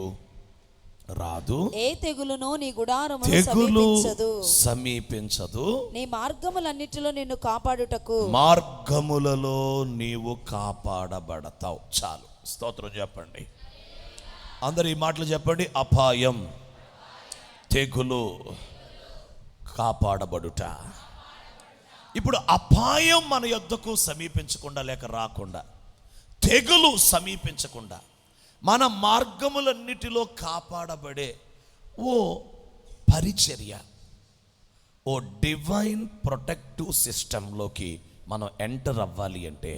రాదు. ఏ తెగులును నీ గుడారమును తెగులు సమీపించదు. సమీపించదు. నీ మార్గములన్నిటిలో నిన్ను కాపాడుటకు మార్గములలో నీవు కాపాడబడతావు. చాలు, స్తోత్రం చెప్పండి. అందరు ఈ మాటలు చెప్పండి. అపాయం, తెగులు, కాపాడబడుట. ఇప్పుడు అపాయం మన యొద్దకు సమీపించకుండా లేక రాకుండా, తెగులు సమీపించకుండా మన మార్గములన్నిటిలో కాపాడబడే ఓ పరిచర్య, ఓ డివైన్ ప్రొటెక్టివ్ సిస్టంలోకి మనం ఎంటర్ అవ్వాలి అంటే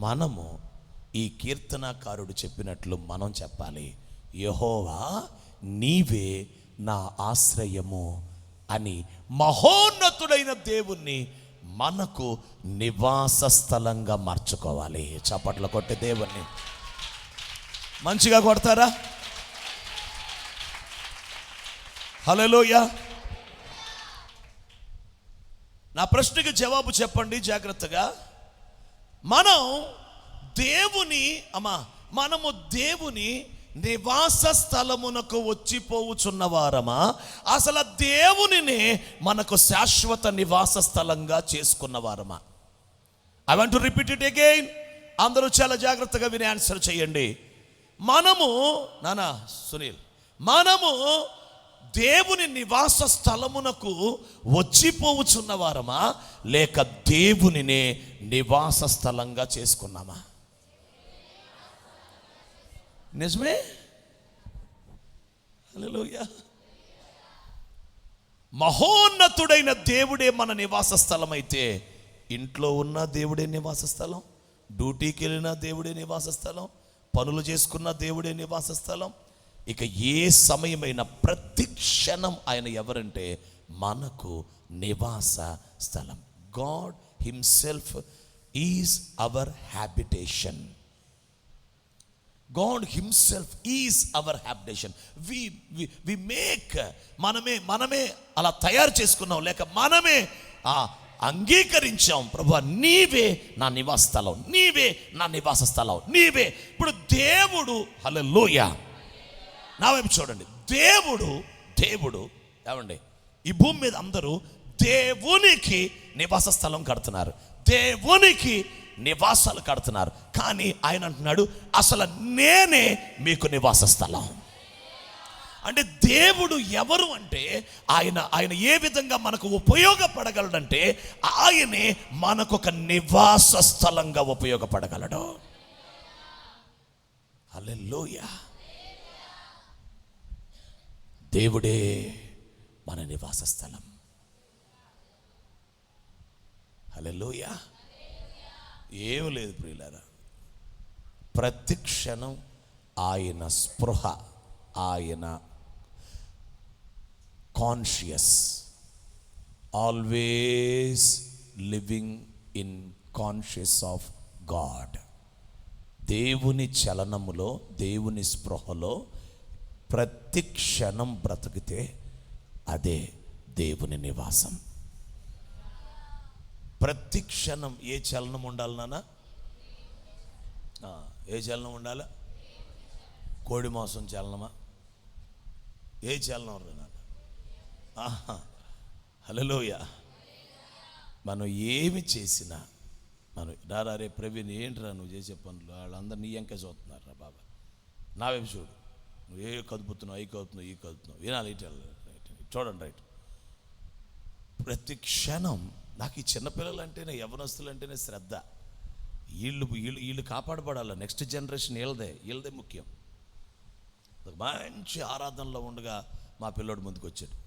మనము ఈ కీర్తనాకారుడు చెప్పినట్లు మనం చెప్పాలి, యెహోవా నీవే నా ఆశ్రయము అని. మహోన్నతుడైన దేవుణ్ణి మనకు నివాస స్థలంగా మార్చుకోవాలి. చప్పట్లు కొట్టే దేవుణ్ణి మంచిగా కొడతారా? హల్లెలూయా. నా ప్రశ్నకి జవాబు చెప్పండి జాగ్రత్తగా. మనము దేవుని నివాస స్థలమునకు వచ్చిపోవుచున్న వారమా, అసలు దేవునినే మనకు శాశ్వత నివాస స్థలంగా చేసుకున్న వారమా? I want to repeat it again. అందరూ చాలా జాగ్రత్తగా విని ఆన్సర్ చేయండి. మనము దేవుని నివాస స్థలమునకు వచ్చిపోవుచున్న వారమా, లేక దేవునినే నివాస స్థలంగా చేసుకున్నామా? నిజమే. హల్లెలూయా. మహోన్నతుడైన దేవుడే మన నివాస స్థలం అయితే, ఇంట్లో ఉన్న దేవుడే నివాస స్థలం, డ్యూటీకి వెళ్ళిన దేవుడే నివాస స్థలం, పనులు చేసుకున్న దేవుడే నివాస స్థలం. ఇక ఏ సమయమైన ప్రతి క్షణం ఆయన ఎవరంటే మనకు నివాస స్థలం. God himself is our habitation. God himself is our habitation. We make, మనమే అలా తయారు చేసుకున్నాం, లేక మనమే అంగీకరించాం. ప్రభువా నీవే నా నివాస స్థలం, నీవే నా నివాస స్థలం, నీవే. ఇప్పుడు దేవుడు, హల్లెలూయా, నా వైపు చూడండి. దేవుడు ఏమండి, ఈ భూమి మీద అందరూ దేవునికి నివాస స్థలం కడుతున్నారు. దేవునికి నివాసాలు కడుతున్నారు. కానీ ఆయన అంటున్నాడు, అసలు నేనే మీకు నివాస స్థలం. అంటే దేవుడు ఎవరు అంటే ఆయన ఏ విధంగా మనకు ఉపయోగపడగలడంటే ఆయనే మనకొక నివాస స్థలంగా ఉపయోగపడగలడు. హల్లెలూయా. దేవుడే మన నివాస స్థలం. హల్లెలూయా. ఏం లేదు ప్రియులారా, ప్రతి క్షణం ఆయన స్పృహ, ఆయన conscious, always living in conscious of God. దేవుని చలనములో, దేవుని స్పృహలో ప్రతి క్షణం బ్రతికితే అదే దేవుని నివాసం. ప్రతి క్షణం ఏ చలనం ఉండాలి నాన్న? ఏ చలనం ఉండాలి? కోడి మాంసం చలనమా? ఏ చలనం రా నాన్న? హల్లెలూయా. మనం ఏమి చేసినా మనం రే ప్రవీణ్, ఏంట్రా నువ్వు చేసే పనులు, వాళ్ళందరూ నీ ఎంకే చూస్తున్నారు రా బాబా, నా వైపు చూడు, నువ్వు ఏ కదుపుతున్నావు, అవి కదుపుతున్నావు, ఈ కదుపుతున్నావు, వినాలి, ఇటు చూడండి, రైట్. ప్రతి క్షణం నాకు ఈ చిన్నపిల్లలు అంటేనే, యవనస్తులు అంటేనే శ్రద్ధ. వీళ్ళు కాపాడబడాలి. నెక్స్ట్ జనరేషన్ వీళ్ళదే ముఖ్యం. మంచి ఆరాధనలో ఉండగా మా పిల్లోడు ముందుకు వచ్చాడు,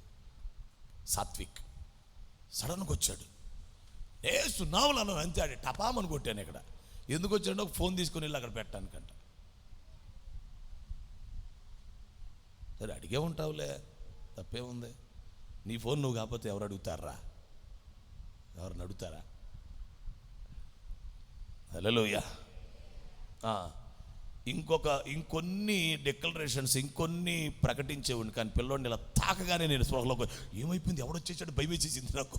సాత్విక్. సడన్గా వచ్చాడు, సున్నావులను అంతే, ఆడి టపామని కొట్టాను. ఇక్కడ ఎందుకు వచ్చాడో ఒక ఫోన్ తీసుకుని వెళ్ళి అక్కడ పెట్టడానికంట. సరే అడిగే ఉంటావులే, తప్పేముంది. నీ ఫోన్ నువ్వు కాకపోతే ఎవరు అడుగుతారా? ఎవరిని అడుగుతారా? హల్లెలూయా. ఇంకొన్ని డిక్లరేషన్స్, ఇంకొన్ని ప్రకటించేవాడిని, కానీ పిల్లోడిని ఇలా తాకగానే నేను స్పృహలోకి ఏమైపోయింది, ఎవడొచ్చేసాడు, భయం వేసేసింది నాకు.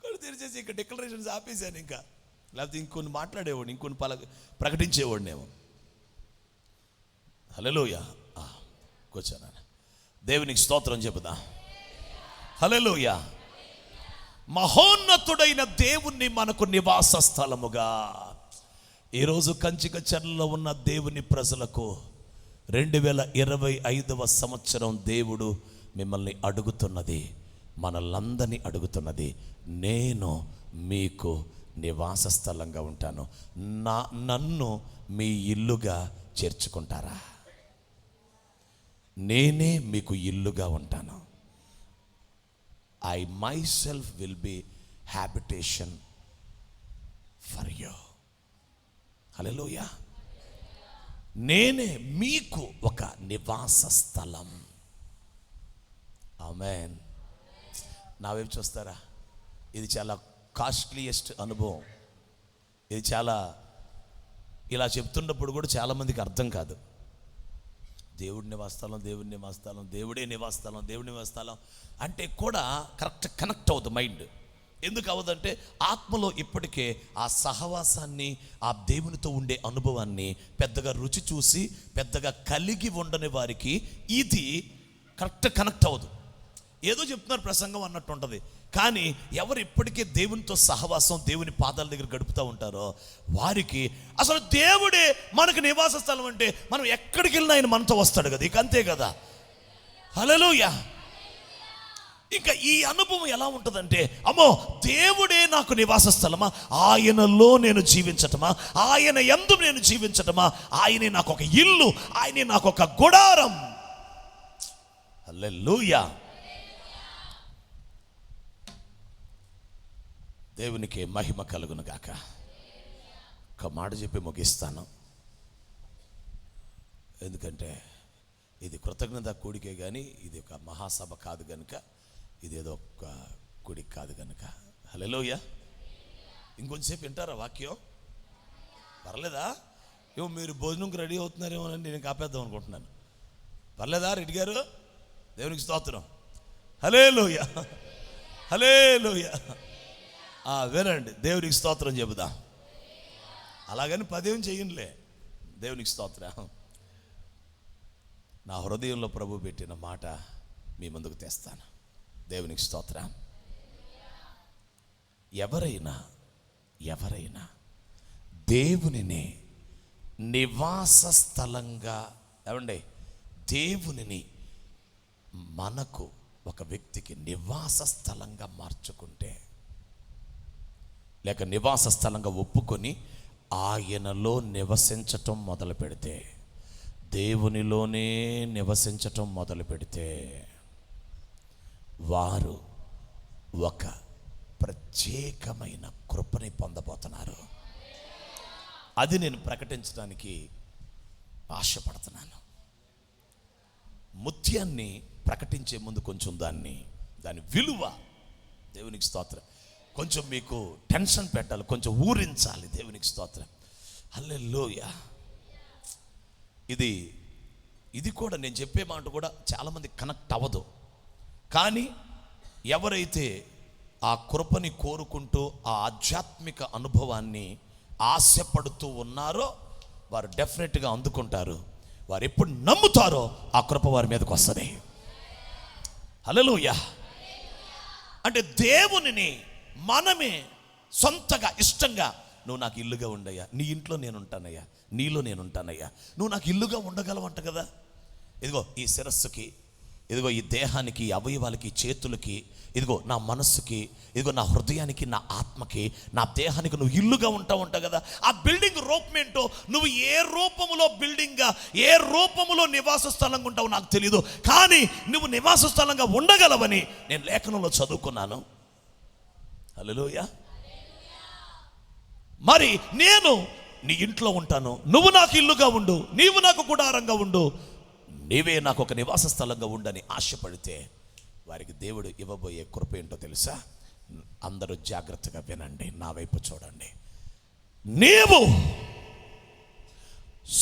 కళ్ళు తెరిచేసి ఇంకా డిక్లరేషన్స్ ఆపేశాను. ఇంకా లేకపోతే ఇంకొన్ని మాట్లాడేవాడిని, ఇంకొన్ని ప్రకటించేవాడినేమో. హల్లెలూయా. కూర్చోనా, దేవునికి స్తోత్రం చెబుదా. హల్లెలూయా. మహోన్నతుడైన దేవుణ్ణి మనకు నివాస స్థలముగా, ఈరోజు కంచికచర్లలో ఉన్న దేవుని ప్రజలకు 2025వ సంవత్సరం దేవుడు మిమ్మల్ని అడుగుతున్నది, మనలందరినీ అడుగుతున్నది, నేను మీకు నివాస స్థలంగా ఉంటాను, నన్ను మీ ఇల్లుగా చేర్చుకుంటారా? నేనే మీకు ఇల్లుగా ఉంటాను. I myself will be habitation for you. హల్లెలూయా. నేనే మీకు ఒక నివాస స్థలం. ఆమేన్. నా వైపు చూస్తారా? ఇది చాలా కాస్ట్లీయెస్ట్ అనుభవం. ఇది చాలా, ఇలా చెప్తున్నప్పుడు కూడా చాలామందికి అర్థం కాదు. దేవుడి నివాసస్థలం, దేవుడి నివాసస్థలం, దేవుడే నివాసస్థలం, దేవుడి నివాసస్థలం అంటే కూడా కరెక్ట్ కనెక్ట్ అవుతుంది మైండ్. ఎందుకు అవ్వదంటే ఆత్మలో ఇప్పటికే ఆ సహవాసాన్ని, ఆ దేవునితో ఉండే అనుభవాన్ని పెద్దగా రుచి చూసి పెద్దగా కలిగి ఉండని వారికి ఇది కరెక్ట్ కనెక్ట్ అవ్వదు. ఏదో చెప్తున్నారు ప్రసంగం అన్నట్టు ఉంటుంది. కానీ ఎవరు ఇప్పటికే దేవునితో సహవాసం, దేవుని పాదాల దగ్గర గడుపుతూ ఉంటారో వారికి అసలు దేవుడే మనకు నివాస స్థలం అంటే మనం ఎక్కడికి వెళ్ళినా ఆయన మనతో వస్తాడు కదా, ఇక అంతే కదా. హల్లెలూయా. ఇంకా ఈ అనుభవం ఎలా ఉంటుందంటే, అమ్మో దేవుడే నాకు నివాస స్థలమా, ఆయనలో నేను జీవించటమా, ఆయన యందు నేను జీవించటమా, ఆయనే నాకు ఒక ఇల్లు, ఆయనే నాకు ఒక గుడారం. హల్లెలూయా. దేవునికి మహిమ కలుగును గాక. ఒక మాట చెప్పి ముగిస్తాను, ఎందుకంటే ఇది కృతజ్ఞత కూడికే కానీ ఇది ఒక మహాసభ కాదు కనుక, ఇది ఏదో ఒక కూడిక కాదు కనుక. హల్లెలూయా. ఇంకొంచెంసేపు వింటారా వాక్యం? పర్లేదా? ఏమో మీరు భోజనంకి రెడీ అవుతున్నారేమో అని నేను కాపేద్దాం అనుకుంటున్నాను. పర్లేదా రెడ్డి గారు? దేవునికి స్తోత్రం. హల్లెలూయా. హల్లెలూయా. వినండి, దేవునికి స్తోత్రం చెబుదా. అలాగని 10 చెయ్యండిలే. దేవునికి స్తోత్రం. నా హృదయంలో ప్రభు పెట్టిన మాట మీ ముందుకు తెస్తాను. దేవునికి స్తోత్రం. ఎవరైనా దేవునిని నివాస స్థలంగా, ఏమండి, దేవునిని మనకు ఒక వ్యక్తికి నివాస స్థలంగా మార్చుకుంటే, లేక నివాస స్థలంగా ఒప్పుకొని ఆయనలో నివసించటం మొదలు పెడితే, దేవునిలోనే నివసించటం మొదలు పెడితే, వారు ఒక ప్రత్యేకమైన కృపని పొందబోతున్నారు. అది నేను ప్రకటించడానికి ఆశపడుతున్నాను. ముత్యాన్ని ప్రకటించే ముందు కొంచెం దాని విలువ, దేవునికి స్తోత్రం, కొంచెం మీకు టెన్షన్ పెట్టాలి, కొంచెం ఊరించాలి. దేవునికి స్తోత్రం, హల్లెలూయా. ఇది కూడా నేను చెప్పే మాట కూడా చాలామంది కనెక్ట్ అవ్వదు. కానీ ఎవరైతే ఆ కృపని కోరుకుంటూ ఆ ఆధ్యాత్మిక అనుభవాన్ని ఆశపడుతూ ఉన్నారో వారు డెఫినెట్గా అందుకుంటారు. వారు ఎప్పుడు నమ్ముతారో ఆ కృప వారి మీదకి వస్తుంది. హల్లెలూయా. అంటే దేవునిని మనమే సొంతగా ఇష్టంగా, నువ్వు నాకు ఇల్లుగా ఉండయ్యా, నీ ఇంట్లో నేను ఉంటానయ్యా, నీలో నేను ఉంటానయ్యా, నువ్వు నాకు ఇల్లుగా ఉండగలవంట కదా. ఇదిగో ఈ శిరస్సుకి, ఇదిగో ఈ దేహానికి, ఈ అవయవాలకి, చేతులకి, ఇదిగో నా మనస్సుకి, ఇదిగో నా హృదయానికి, నా ఆత్మకి, నా దేహానికి నువ్వు ఇల్లుగా ఉంటావు కదా. ఆ బిల్డింగ్ రూపం ఏంటో, నువ్వు ఏ రూపములో బిల్డింగ్గా, ఏ రూపములో నివాస స్థలంగా ఉంటావు నాకు తెలియదు, కానీ నువ్వు నివాస స్థలంగా ఉండగలవని నేను లేఖనంలో చదువుకున్నాను. హల్లెలూయా. మరి నేను నీ ఇంట్లో ఉంటాను, నువ్వు నాకు ఇల్లుగా ఉండు, నీవు నాకు గుడారంగా ఉండు, నీవే నాకు ఒక నివాస స్థలంగా ఉండని ఆశపడితే వారికి దేవుడు ఇవ్వబోయే కృప ఏంటో తెలుసా? అందరూ జాగ్రత్తగా వినండి, నా వైపు చూడండి. నీవు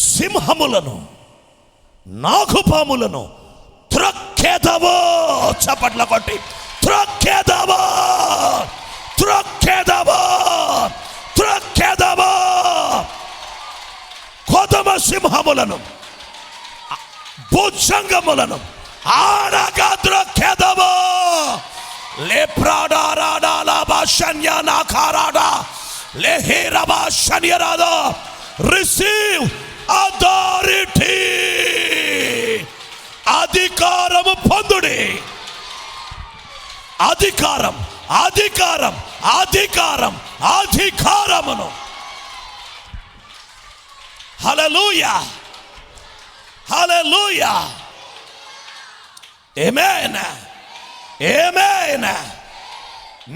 సింహములను, నాగుపాములను త్రొక్కెదవో, చప్పట్ల కొట్టి త్రొక్కెదవో, త్రొక్కెదవో, త్రొక్కెదవో. కొదమ సింహములను, భుజంగములను ఆడగద్రొక్కెదవో. రిసీవ్ అథారిటీ, అధికారము పొందుడి. అధికారం, అధికారం, అధికారం, అధికారమును. హల్లెలూయా, హల్లెలూయా, ఆమేన్, ఆమేన్.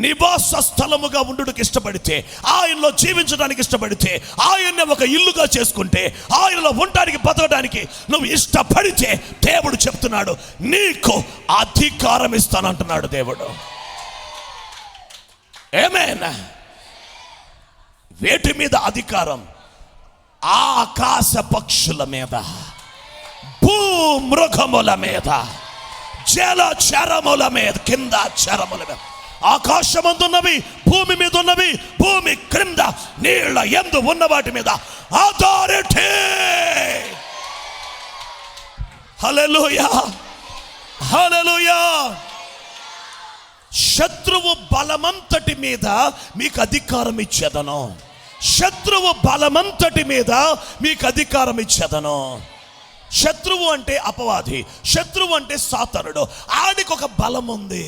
నివాస స్థలముగా ఉండుటకు ఇష్టపడితే, ఆయనలో జీవించడానికి ఇష్టపడితే, ఆయన్ని ఒక ఇల్లుగా చేసుకుంటే, ఆయనలో ఉండడానికి, బతకడానికి నువ్వు ఇష్టపడితే, దేవుడు చెప్తున్నాడు నీకు అధికారం ఇస్తానంటున్నాడు దేవుడు. ఆమేన్. వేటి మీద అధికారం? ఆకాశ పక్షుల మీద, భూమృగముల మీద, జలచరముల మీద, కింద చరముల మీద, ఆకాశమందున్నవి, భూమి మీద ఉన్నవి, భూమి క్రింద నీళ్ళ యందు ఉన్న వాటి మీద అథారిటీ. హల్లెలూయా, హల్లెలూయా. శత్రువు బలమంతటి మీద మీకు అధికారం ఇచ్చేదను. శత్రువు బలమంతటి మీద మీకు అధికారం ఇచ్చేదను. శత్రువు అంటే అపవాది, శత్రువు అంటే సాతానుడు. ఆడికి ఒక బలం ఉంది.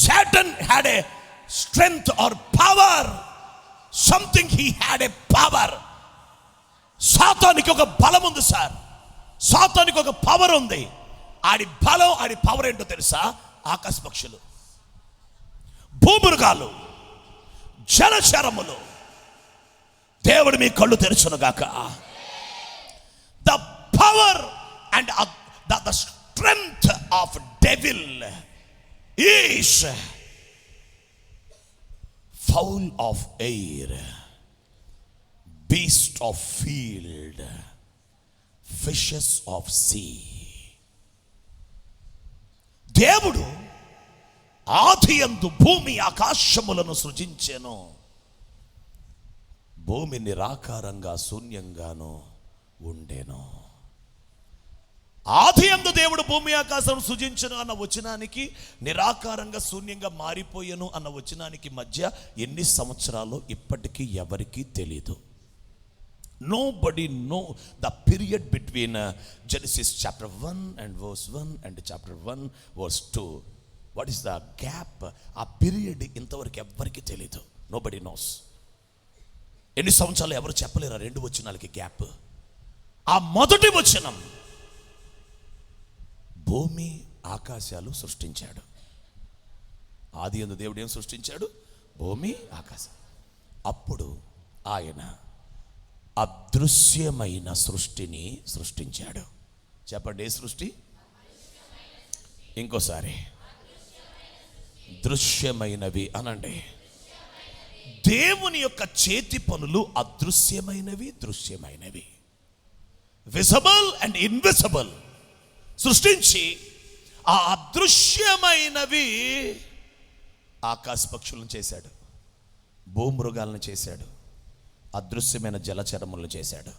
Satan had a strength or power, something, he had a power. సాతానికి ఒక బలం ఉంది సార్, సాతానికి ఒక పవర్ ఉంది. ఆడి బలం, ఆడి పవర్ ఏంటో తెలుసా? ఆకాశ పక్షులు, భూమృగాలు, జలచరములు. దేవుడు మీ కళ్ళు తెరుచును గాక. The power and the strength of devil is fowl of air, beast of field, fishes of sea. దేవుడు ఆదియందు భూమి ఆకాశములను సృజించెను. భూమి నిరాకారంగా శూన్యంగాను ఉండెను. ఆదియందు దేవుడు భూమి ఆకాశం సృజించను అన్న వచనానికి, నిరాకారంగా శూన్యంగా మారిపోయెను అన్న వచనానికి మధ్య ఎన్ని సంవత్సరాలు ఇప్పటికీ ఎవరికీ తెలీదు. Nobody know the period between Genesis chapter 1 and verse 1 and chapter 1 verse 2. What is the gap? ఆ పీరియడ్ ఇంతవరకు ఎవ్వరికి తెలీదు. Nobody knows. ఎన్ని సంవత్సరాలు ఎవరు చెప్పలేరు. రెండు వచనాలకి గ్యాప్. ఆ మొదటి వచనం భూమి ఆకాశాలు సృష్టించాడు. ఆదియందు దేవుడు ఏం సృష్టించాడు? భూమి ఆకాశం. అప్పుడు ఆయన అదృశ్యమైన సృష్టిని సృష్టించాడు. చెప్పండి, ఏ సృష్టి? ఇంకోసారి, దృశ్యమైనవి అనండి. దేవుని యొక్క చేతి పనులు అదృశ్యమైనవి, దృశ్యమైనవి, విజిబుల్ అండ్ ఇన్విజిబుల్ సృష్టించి, ఆ అదృశ్యమైనవి ఆకాశ పక్షులను చేశాడు, భూమృగాలను చేశాడు, అదృశ్యమైన జలచరములను చేశాడు.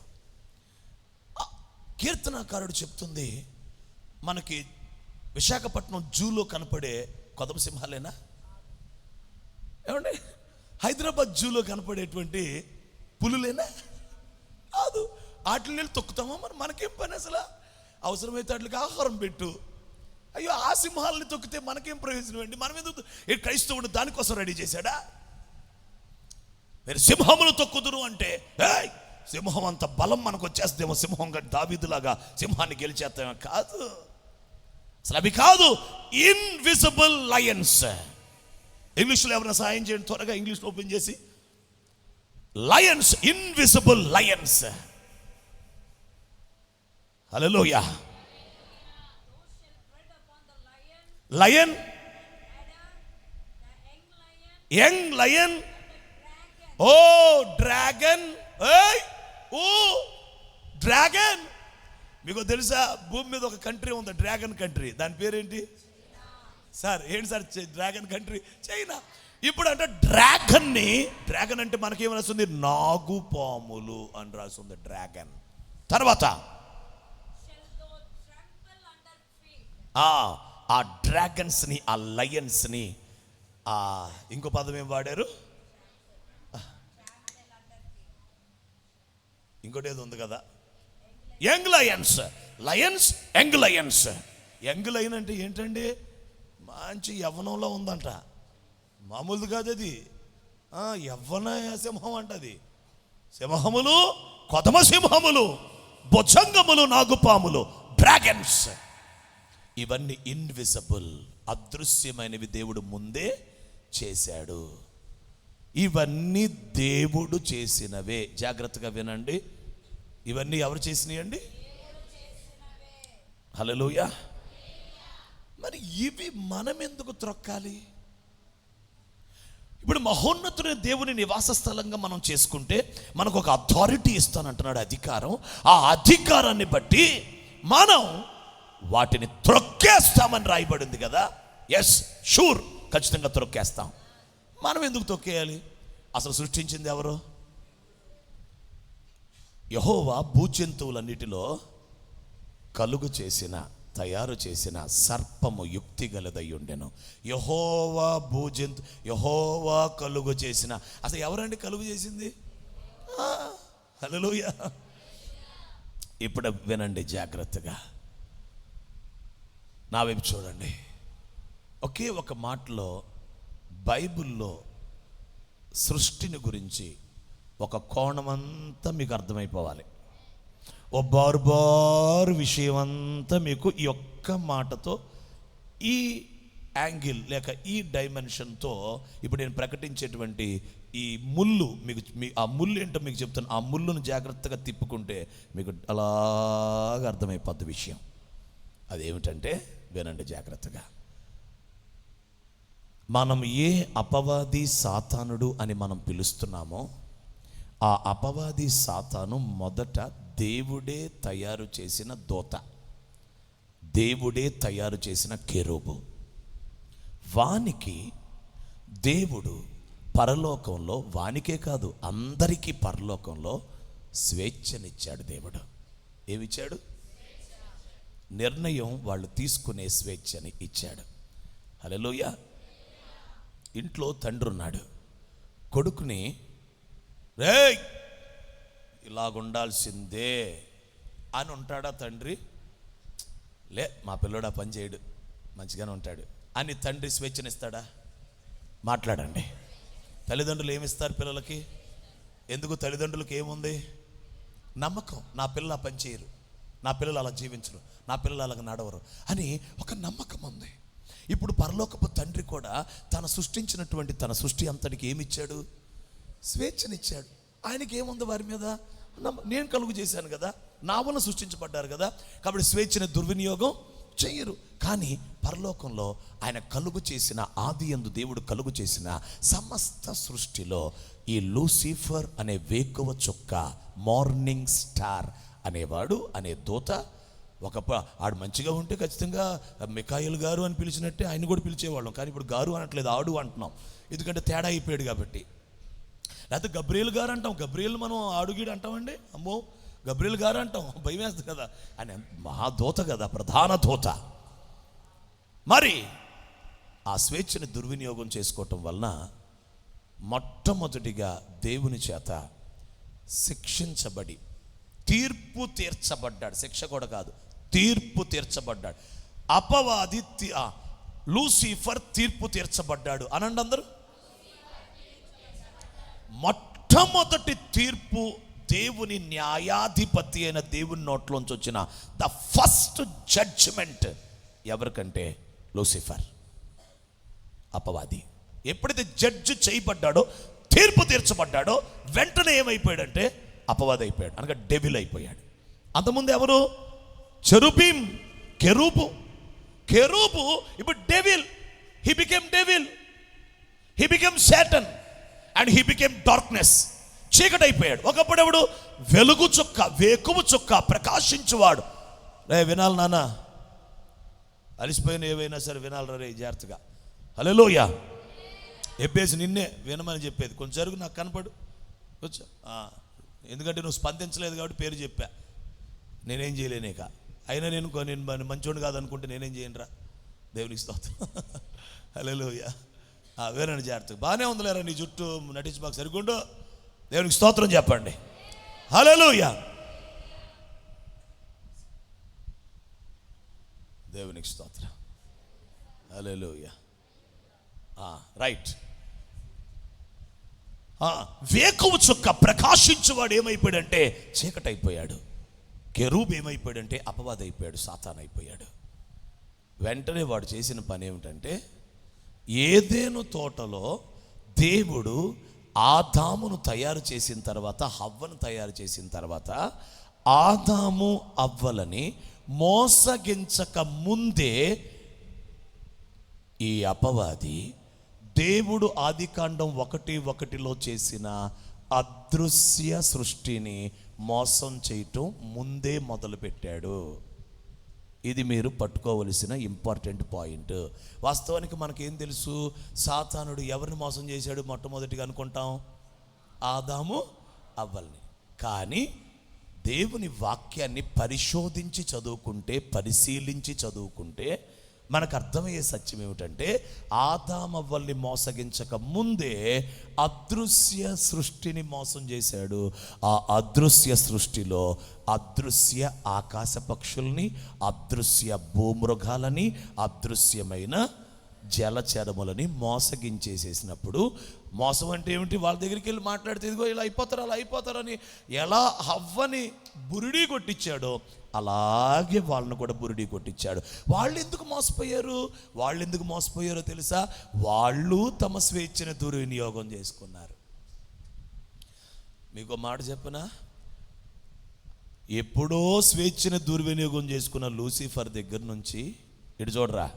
కీర్తనాకారుడు చెప్తుంది, మనకి విశాఖపట్నం జూలో కనపడే కొదమ సింహాలేనా? ఏమండి, హైదరాబాద్ జూలో కనపడేటువంటి పులులేనా? కాదు. వాటిని వెళ్ళి తొక్కుతామా? మనకేం పని అసలు? అవసరమైతే వాటికి ఆహారం పెట్టు. అయ్యో, ఆ సింహాలని తొక్కితే మనకేం ప్రయోజనం అండి? మనం ఎందుకు? ఏ క్రైస్తవుడు దానికోసం రెడీ చేశాడా? మీరు సింహములు తొక్కుదురు అంటే, సింహం అంత బలం మనకు వచ్చేస్తేమో, సింహం దావీదులాగా సింహాన్ని గెలిచేస్తామో. కాదు, అసలు అవి కాదు. Invisible lions. ఇంగ్లీష్లో ఎవరైనా సాయం చేయండి త్వరగా, ఇంగ్లీష్లో ఓపెన్ చేసి. Lions, invisible lions. Hallelujah. Lion, young lion, O dragon. O dragon. మీకు తెలుసా, భూమి మీద ఒక కంట్రీ ఉంది, డ్రాగన్ కంట్రీ. దాని పేరేంటి సార్? ఏంటి సార్ డ్రాగన్ కంట్రీ? చైనా. ఇప్పుడు అంటే డ్రాగన్ అంటే మనకేం రాస్తుంది? నాగుపాములు అని రాస్తుంది డ్రాగన్. తర్వాత ఆ డ్రాగన్స్ని, ఆ లయన్స్ని, ఇంకో పదం ఏం వాడారు? ఇంకోటి ఏదో ఉంది కదా, young Lions. Lions, young Lions. Young lion అంటే ఏంటండి? మంచి యవ్వనంలో ఉందంట, మామూలుది కాదు అది. యవ్వన సింహం అంట అది. సింహములు, కొదమ సింహములు, భుజంగములు, నాగుపాములు, డ్రాగన్స్. ఇవన్నీ ఇన్విజిబుల్, అదృశ్యమైనవి, దేవుడు ముందే చేశాడు. ఇవన్నీ దేవుడు చేసినవే. జాగ్రత్తగా వినండి, ఇవన్నీ ఎవరు చేసినాయండి? హల్లెలూయా. మరి ఇవి మనం ఎందుకు త్రొక్కాలి? ఇప్పుడు మహోన్నతుడైన దేవుని నివాస స్థలంగా మనం చేసుకుంటే మనకు ఒక అథారిటీ ఇస్తానంటున్నాడు, అధికారం. ఆ అధికారాన్ని బట్టి మనం వాటిని త్రొక్కేస్తామని రాయబడింది కదా. ఎస్, షూర్, ఖచ్చితంగా త్రొక్కేస్తాం. మనం ఎందుకు తొక్కేయాలి? అసలు సృష్టించింది ఎవరు? యెహోవా భూజంతువులన్నిటిలో కలుగు చేసిన, తయారు చేసిన సర్పము యుక్తి గలదై ఉండెను. యెహోవా కలుగు చేసిన. అసలు ఎవరండి కలుగు చేసింది? హల్లెలూయా. ఇప్పుడు వినండి జాగ్రత్తగా, నా వైపు చూడండి. ఒకే ఒక మాటలో బైబిల్లో సృష్టిని గురించి ఒక కోణమంతా మీకు అర్థమైపోవాలి. ఓ బారు విషయం అంతా మీకు ఈ ఒక్క మాటతో, ఈ యాంగిల్ లేక ఈ డైమెన్షన్తో ఇప్పుడు నేను ప్రకటించేటువంటి ఈ ముళ్ళు మీకు, ఆ ముళ్ళు ఏంటో మీకు చెప్తాను. ఆ ముళ్ళును జాగ్రత్తగా తిప్పుకుంటే మీకు అలాగా అర్థమైపోద్ది విషయం. అదేమిటంటే, వినండి జాగ్రత్తగా. మనం ఏ అపవాది సాతానుడు అని మనం పిలుస్తున్నామో, ఆ అపవాది సాతాను మొదట దేవుడే తయారు చేసిన దూత, దేవుడే తయారు చేసిన కెరూబు. వానికి దేవుడు పరలోకంలో, వానికే కాదు అందరికీ పరలోకంలో స్వేచ్ఛనిచ్చాడు. దేవుడు ఏమిచ్చాడు? నిర్ణయం వాళ్ళు తీసుకునే స్వేచ్ఛని ఇచ్చాడు. హల్లెలూయా. ఇంట్లో తండ్రి ఉన్నాడు, కొడుకుని రేయ్ ఇలాగుండాల్సిందే అని ఉంటాడా తండ్రి? లే మా పిల్లోడు ఆ పని చేయడు, మంచిగానే ఉంటాడు అని తండ్రి స్వేచ్ఛనిస్తాడా? మాట్లాడండి. తల్లిదండ్రులు ఏమిస్తారు పిల్లలకి? ఎందుకు? తల్లిదండ్రులకు ఏముంది? నమ్మకం. నా పిల్లలు ఆ పని చేయరు, నా పిల్లలు అలా జీవించరు, నా పిల్లలు అలాగ నడవరు అని ఒక నమ్మకం ఉంది. ఇప్పుడు పరలోకపు తండ్రి కూడా తన సృష్టించినటువంటి తన సృష్టి అంతటికి ఏమిచ్చాడు? స్వేచ్ఛనిచ్చాడు. ఆయనకి ఏముంది వారి మీద? నేను కలుగు చేశాను కదా, నా వల్ల సృష్టించబడ్డారు కదా, కాబట్టి స్వేచ్ఛని దుర్వినియోగం చెయ్యరు. కానీ పరలోకంలో ఆయన కలుగు చేసిన, ఆది యందు దేవుడు కలుగు చేసిన సమస్త సృష్టిలో ఈ లూసిఫర్ అనే వేకువ చుక్క, మార్నింగ్ స్టార్ అనేవాడు, అనే దూత, ఆడు మంచిగా ఉంటే ఖచ్చితంగా మిఖాయిల్ గారు అని పిలిచినట్టే ఆయన కూడా పిలిచేవాళ్ళం. కానీ ఇప్పుడు గారు అనట్లేదు, ఆడు అంటున్నాం, ఎందుకంటే తేడా అయిపోయాడు కాబట్టి. లేకపోతే గబ్రియల్ గారు అంటాం, గబ్రియల్ మనం ఆడుగీడు అంటామండి, అమ్మో గబ్రియల్ గారు అంటాం, భయం వేస్తుంది కదా. ఆయన మహాదూత కదా, ప్రధాన దూత. మరి ఆ స్వేచ్ఛని దుర్వినియోగం చేసుకోవటం వలన మొట్టమొదటిగా దేవుని చేత శిక్షించబడి తీర్పు తీర్చబడ్డాడు. శిక్ష కూడా కాదు, తీర్పు తీర్చబడ్డాడు. అపవాది లూసిఫర్ తీర్పు తీర్చబడ్డాడు అనండి అందరూ. మొట్టమొదటి తీర్పు దేవుని న్యాయాధిపతి అయిన దేవుని నోట్లోంచి వచ్చిన ద ఫస్ట్ జడ్జిమెంట్ ఎవరికంటే? లూసిఫర్, అపవాది. ఎప్పుడైతే జడ్జి చేయబడ్డాడో, తీర్పు తీర్చబడ్డాడో, వెంటనే ఏమైపోయాడంటే అపవాది అయిపోయాడు, అనగా డెవిల్ అయిపోయాడు. అంతకుముందు ఎవరు? చెరుబీం, కెరూబు. కెరూబు ఇప్పుడు devil. He became devil, he became Satan and he became darkness. చీకటి అయిపోయాడు. ఒకప్పుడు ఎవడు? వెలుగు చుక్క, వేకువ చుక్క, ప్రకాశించువాడు. రే వినాలి నాన్న, అలిసిపోయిన ఏవైనా సరే వినాలి రే జాగ్రత్తగా. హల్లెలూయా. ఎబ్బేసి నిన్నే వినమని చెప్పేది. కొంచెం జరుగు, నాకు కనపడు కొంచెం. ఎందుకంటే నువ్వు స్పందించలేదు కాబట్టి పేరు చెప్పా, నేనేం చేయలేనేక. అయినా నేను మంచోడు కాదనుకుంటే నేనేం చేయనురా. దేవునికి స్తోత్రం. హల్లెలూయా. వేరే జాగ్రత్తగా. బాగానే ఉందిలేరా నీ జుట్టు, నటించి మాకు సరిగుండు. దేవునికి స్తోత్రం చెప్పండి. హల్లెలూయా. దేవునికి స్తోత్రం. హల్లెలూయా. రైట్. వేకువ చుక్క, ప్రకాశించువాడు ఏమైపోయాడంటే చీకటి అయిపోయాడు. కెరూబ్ ఏమైపోయాడంటే అపవాది అయిపోయాడు, సాతాన్ అయిపోయాడు. వెంటనే వాడు చేసిన పని ఏమిటంటే, ఏదెను తోటలో దేవుడు ఆదామును తయారు చేసిన తర్వాత, హవ్వను తయారు చేసిన తర్వాత, ఆదాము అవ్వలని మోసగించక ముందే ఈ అపవాది దేవుడు ఆదికాండం 1:1 చేసిన అదృశ్య సృష్టిని మోసం చేయటం ముందే మొదలుపెట్టాడు. ఇది మీరు పట్టుకోవలసిన ఇంపార్టెంట్ పాయింట్. వాస్తవానికి మనకేం తెలుసు? సాతానుడు ఎవరిని మోసం చేశాడు మొట్టమొదటిగా అనుకుంటాం? ఆదాము అవ్వల్ని. కానీ దేవుని వాక్యాన్ని పరిశోధించి చదువుకుంటే, పరిశీలించి చదువుకుంటే మనకు అర్థమయ్యే సత్యం ఏమిటంటే, ఆదామవ్వల్ని మోసగించక ముందే అదృశ్య సృష్టిని మోసం చేశాడు. ఆ అదృశ్య సృష్టిలో అదృశ్య ఆకాశ పక్షుల్ని, అదృశ్య భూమృగాలని, అదృశ్యమైన జలచరములని మోసగించేసేసినప్పుడు, మోసం అంటే ఏమిటి? వాళ్ళ దగ్గరికి వెళ్ళి మాట్లాడితే ఇదిగో ఇలా అయిపోతారు, అలా అయిపోతారని ఎలా హవ్వని బురిడి కొట్టించాడో అలాగే వాళ్ళని కూడా బురిడి కొట్టించాడు. వాళ్ళు ఎందుకు మోసపోయారు? వాళ్ళు ఎందుకు మోసపోయారో తెలుసా? వాళ్ళు తమ స్వేచ్ఛను దుర్వినియోగం చేసుకున్నారు. మీకు మాట చెప్పనా? ఎప్పుడో స్వేచ్ఛను దుర్వినియోగం చేసుకున్న లూసిఫర్ దగ్గర నుంచి ఇటు చూడరా,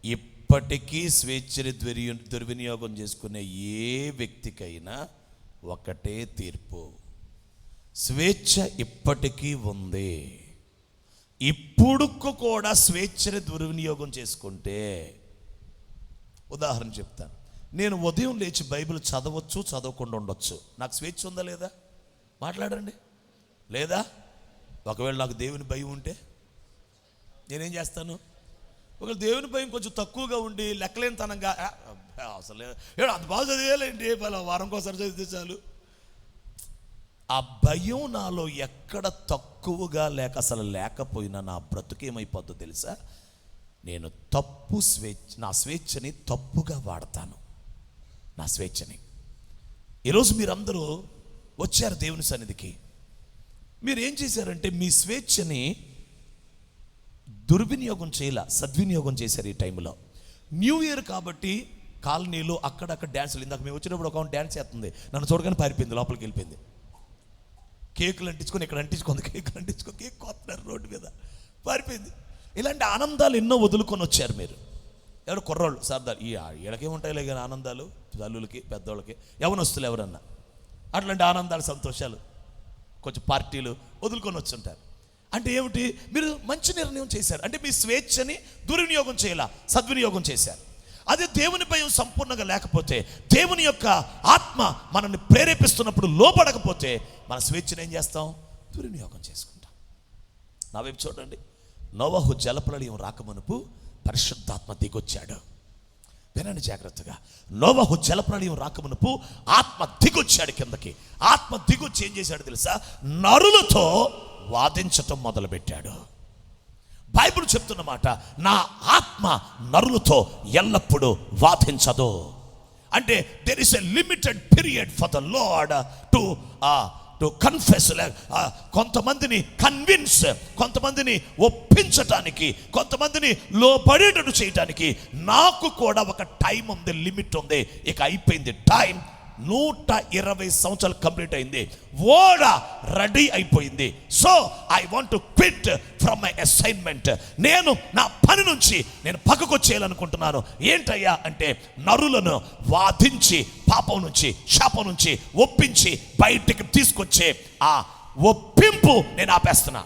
ఇప్పటికీ స్వేచ్ఛని దుర్వినియోగం చేసుకునే ఏ వ్యక్తికైనా ఒకటే తీర్పు. స్వేచ్ఛ ఇప్పటికీ ఉంది. ఇప్పుడు కూడా స్వేచ్ఛని దుర్వినియోగం చేసుకుంటే, ఉదాహరణ చెప్తాను. నేను ఉదయం లేచి బైబిల్ చదవచ్చు, చదవకుండా ఉండొచ్చు. నాకు స్వేచ్ఛ ఉందా లేదా? మాట్లాడండి. లేదా? ఒకవేళ నాకు దేవుని భయం ఉంటే నేనేం చేస్తాను? ఒక దేవుని భయం కొంచెం తక్కువగా ఉండి లెక్కలేనితనంగా అసలు అంత బాగా చదివేయాలండి, వారంకోసారి చదివితే చాలు. ఆ భయం నాలో ఎక్కడ తక్కువగా లేక అసలు లేకపోయినా నా బ్రతుకేమైపోద్దో తెలుసా? నేను నా స్వేచ్ఛని తప్పుగా వాడతాను. నా స్వేచ్ఛని. ఈరోజు మీరందరూ వచ్చారు దేవుని సన్నిధికి. మీరు ఏం చేశారంటే మీ స్వేచ్ఛని దుర్వినియోగం చేయలే, సద్వినియోగం చేశారు. ఈ టైంలో న్యూ ఇయర్ కాబట్టి కాలనీలో అక్కడక్కడ డ్యాన్సులు. ఇందాక మేము వచ్చినప్పుడు ఒక డ్యాన్స్ చేస్తుంది, నన్ను చూడగానే పారిపోయింది, లోపలికి వెళ్ళిపోయింది. కేకులు అంటించుకొని ఇక్కడ అంటించుకుంది, కేక్ కోస్తున్నారు రోడ్డు మీద, పారిపోయింది. ఇలాంటి ఆనందాలు ఎన్నో వదులుకొని వచ్చారు మీరు. ఎవరు కుర్రోళ్ళు సర్దారు, ఈడకేముంటాయిలే కానీ ఆనందాలు, తల్లులకి పెద్దోళ్ళకి, యవనస్తులు ఎవరన్నా అట్లాంటి ఆనందాలు సంతోషాలు కొంచెం పార్టీలు వదులుకొని వచ్చుంటారు. అంటే ఏమిటి? మీరు మంచి నిర్ణయం చేశారు. అంటే మీ స్వేచ్ఛని దుర్వినియోగం చేయాల, సద్వినియోగం చేశారు. అదే దేవుని భయం సంపూర్ణంగా లేకపోతే, దేవుని యొక్క ఆత్మ మనల్ని ప్రేరేపిస్తున్నప్పుడు లోపడకపోతే మన స్వేచ్ఛను ఏం చేస్తాం? దుర్వినియోగం చేసుకుంటాం. నా వైపు చూడండి. నోవహు జలప్రళయం రాకమునుపు పరిశుద్ధాత్మ దిగొచ్చాడు. వినండి జాగ్రత్తగా. నోవహు జలప్రళయం రాకమునుపు ఆత్మ దిగొచ్చాడు కిందకి. ఆత్మ దిగొచ్చి ఏం చేశాడు తెలుసా? నరులతో వాదించటం మొదలుపెట్టాడు. బైబిల్ చెప్తున్నమాట, నా ఆత్మ నరులతో ఎల్లప్పుడూ వాదించదు. అంటే there is a limited period for the lord to confess. కొంతమందిని కన్విన్స్, కొంతమందిని ఒప్పించటానికి, కొంతమందిని లోపడేటట్టు చేయటానికి నాకు కూడా ఒక టైం ఉంది, లిమిట్ ఉంది. ఇక అయిపోయింది టైం. 120 సంవత్సరాలు కంప్లీట్ అయింది. ఓడ రెడీ అయిపోయింది. So I want to quit from my assignment. నేను నా పని నుంచి నేను పక్కకు వచ్చేయాలనుకుంటున్నాను. ఏంటయ్యా అంటే నరులను వాదించి పాపం నుంచి, శాపం నుంచి ఒప్పించి బయటికి తీసుకొచ్చే ఆ ఒప్పింపు నేను ఆపేస్తున్నా.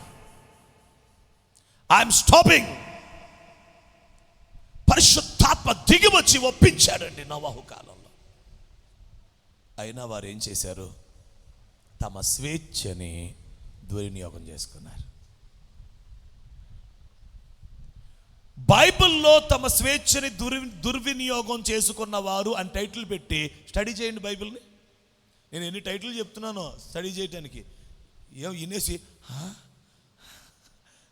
I'm stopping. పరిశుద్ధాత్మ దిగి వచ్చి ఒప్పించాడండి నోవహు కాలంలో. అయినా వారు ఏం చేశారు? తమ స్వేచ్ఛని దుర్వినియోగం చేసుకున్నారు. బైబిల్లో తమ స్వేచ్ఛని దుర్వినియోగం చేసుకున్న వారు అని టైటిల్ పెట్టి స్టడీ చేయండి బైబిల్ని. నేను ఎన్ని టైటిల్ చెప్తున్నానో స్టడీ చేయడానికి. ఏం వినేసి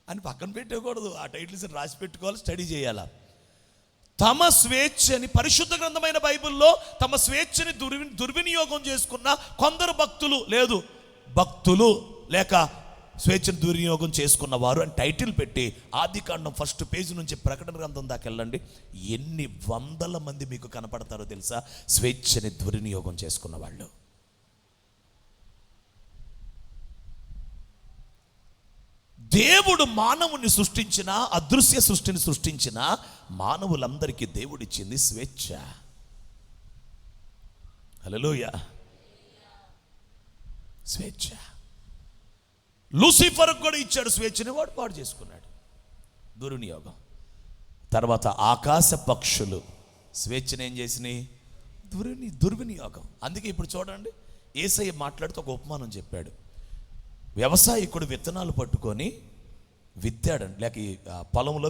అని పక్కన పెట్టకూడదు. ఆ టైటిల్స్ రాసి పెట్టుకోవాలి, స్టడీ చేయాలా. తమ స్వేచ్ఛని, పరిశుద్ధ గ్రంథమైన బైబిల్లో తమ స్వేచ్ఛని దుర్వినియోగం చేసుకున్న కొందరు భక్తులు, లేదు భక్తులు లేక స్వేచ్ఛను దుర్వినియోగం చేసుకున్న వారు అని టైటిల్ పెట్టి ఆదికాండం 1st పేజీ నుంచి ప్రకటన గ్రంథం దాకా వెళ్ళండి. ఎన్ని వందల మంది మీకు కనపడతారో తెలుసా? స్వేచ్ఛని దుర్వినియోగం చేసుకున్న వాళ్ళు. దేవుడు మానవుని సృష్టించిన, అదృశ్య సృష్టిని సృష్టించిన మానవులందరికీ దేవుడిచ్చింది స్వేచ్ఛ. హల్లెలూయా. స్వేచ్ఛ. లూసిఫర్ కూడా ఇచ్చాడు స్వేచ్ఛని, వాడు పాడు చేసుకున్నాడు. దుర్వినియోగం. తర్వాత ఆకాశ పక్షులు స్వేచ్ఛని ఏం చేసినాయి? దుర్వినియోగం. అందుకే ఇప్పుడు చూడండి, యేసయ్య మాట్లాడుతూ ఒక ఉపమానం చెప్పాడు. వ్యవసాయకుడు విత్తనాలు పట్టుకొని విత్తాడండి, లేక పొలంలో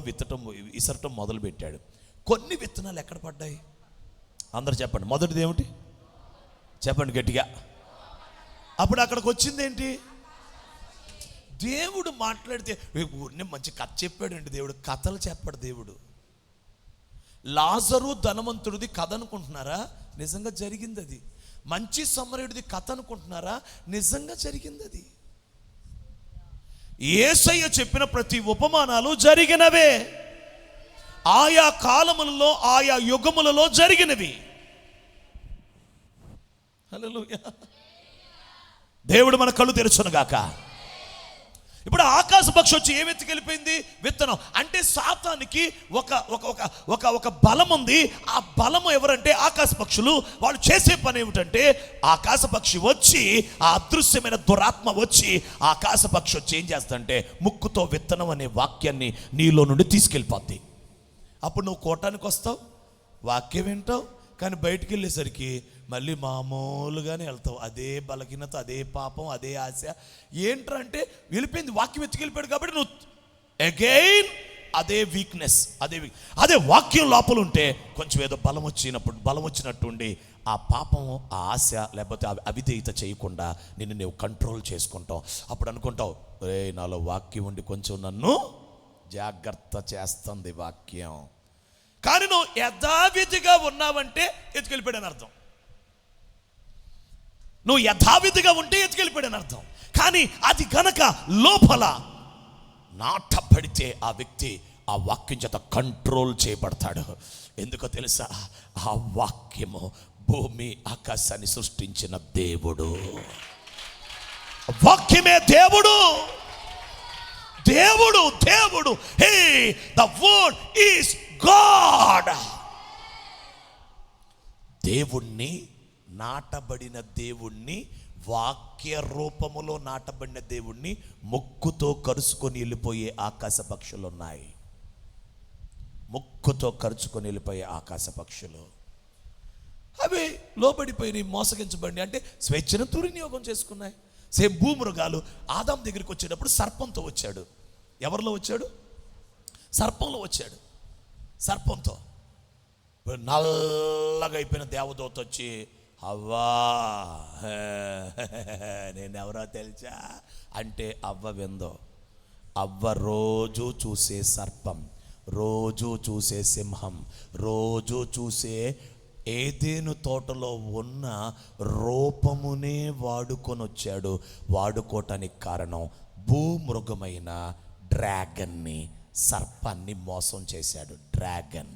ఇసరటం మొదలు పెట్టాడు. కొన్ని విత్తనాలు ఎక్కడ పడ్డాయి? అందరు చెప్పండి. మొదటిది ఏమిటి? చెప్పండి గట్టిగా. అప్పుడు అక్కడికి వచ్చింది ఏంటి? దేవుడు మాట్లాడితే మంచి కథ చెప్పాడండి దేవుడు. కథలు చెప్పాడు దేవుడు. లాజరు ధనవంతుడిది కథ అనుకుంటున్నారా? నిజంగా జరిగింది అది. మంచి సమరయుడిది కథ అనుకుంటున్నారా? నిజంగా జరిగింది అది. యేసయ్య చెప్పిన ప్రతి ఉపమానాలు జరిగినవే, ఆయా కాలములలో ఆయా యుగములలో జరిగినవి. హల్లెలూయా. దేవుడు మన కళ్ళు తెరచునుగాక. ఇప్పుడు ఆకాశ పక్షి వచ్చి ఏం ఎత్తుకెళ్ళిపోయింది? విత్తనం. అంటే సాతానికి ఒక బలం ఉంది. ఆ బలము ఎవరంటే ఆకాశ పక్షులు. వాళ్ళు చేసే పని ఏమిటంటే, ఆకాశ పక్షి వచ్చి, ఆ అదృశ్యమైన దురాత్మ వచ్చి, ఆకాశ పక్షి వచ్చి ఏం చేస్తుందంటే ముక్కుతో విత్తనం అనే వాక్యాన్ని నీలో నుండి తీసుకెళ్ళిపోద్ది. అప్పుడు నువ్వు కోటానికి వస్తావు, వాక్యం వింటావు, కానీ బయటికి వెళ్ళేసరికి మళ్ళీ మామూలుగానే వెళ్తావు. అదే బలహీనత, అదే పాపం, అదే ఆశ. ఏంట్రా అంటే వెళ్ళిపోయింది, వాక్యం ఎత్తుకెళ్ళిపోయాడు కాబట్టి నువ్వు అగైన్ అదే వీక్నెస్, అదే వాక్యం లోపల ఉంటే కొంచెం ఏదో బలం వచ్చినట్టు ఉండి ఆ పాపము, ఆ ఆశ లేకపోతే అవిధేయత చేయకుండా నిన్ను నువ్వు కంట్రోల్ చేసుకుంటావు. అప్పుడు అనుకుంటావు, నాలో వాక్యం ఉండి కొంచెం నన్ను జాగ్రత్త చేస్తుంది వాక్యం. కానీ నువ్వు యథావిధిగా ఉన్నావంటే ఎత్తుకెళ్ళిపోయాడని అర్థం. నువ్వు యథావిధిగా ఉంటే ఎత్తుకెళ్ళిపోయాడని అర్థం. కానీ అది గనక లోపల నాటబడితే ఆ వ్యక్తి ఆ వాక్యం చేత కంట్రోల్ చేయబడతాడు. ఎందుకో తెలుసా? ఆ వాక్యము భూమి ఆకాశాన్ని సృష్టించిన దేవుడు. వాక్యమే దేవుడు. దేవుడు దేవుడు హే ద వర్డ్ ఈస్ గాడ్. దేవుణ్ణి, నాటబడిన దేవుణ్ణి, వాక్య రూపములో నాటబడిన దేవుణ్ణి ముక్కుతో కరుచుకొని వెళ్ళిపోయే ఆకాశ పక్షులు ఉన్నాయి. ముక్కుతో కరుచుకొని వెళ్ళిపోయే ఆకాశ పక్షులు అవి లోబడిపోయి మోసగించబడి అంటే స్వేచ్ఛను దుర్వినియోగం చేసుకున్నాయి. సేమ్ భూమృగాలు ఆదాం దగ్గరికి వచ్చేటప్పుడు సర్పంతో వచ్చాడు. ఎవరిలో వచ్చాడు? సర్పంలో వచ్చాడు. సర్పంతో నల్లగా అయిపోయిన దేవదూత వచ్చి, అవ్వా నేనెవరో తెలుసా అంటే అవ్వ విందో. అవ్వ రోజు చూసే సర్పం, రోజు చూసే సింహం, రోజు చూసే ఏదేను తోటలో ఉన్న రూపమునే వాడుకొని వచ్చాడు. వాడుకోవటానికి కారణం భూమృగమైన డ్రాగన్ని, సర్పాన్ని మోసం చేశాడు. డ్రాగన్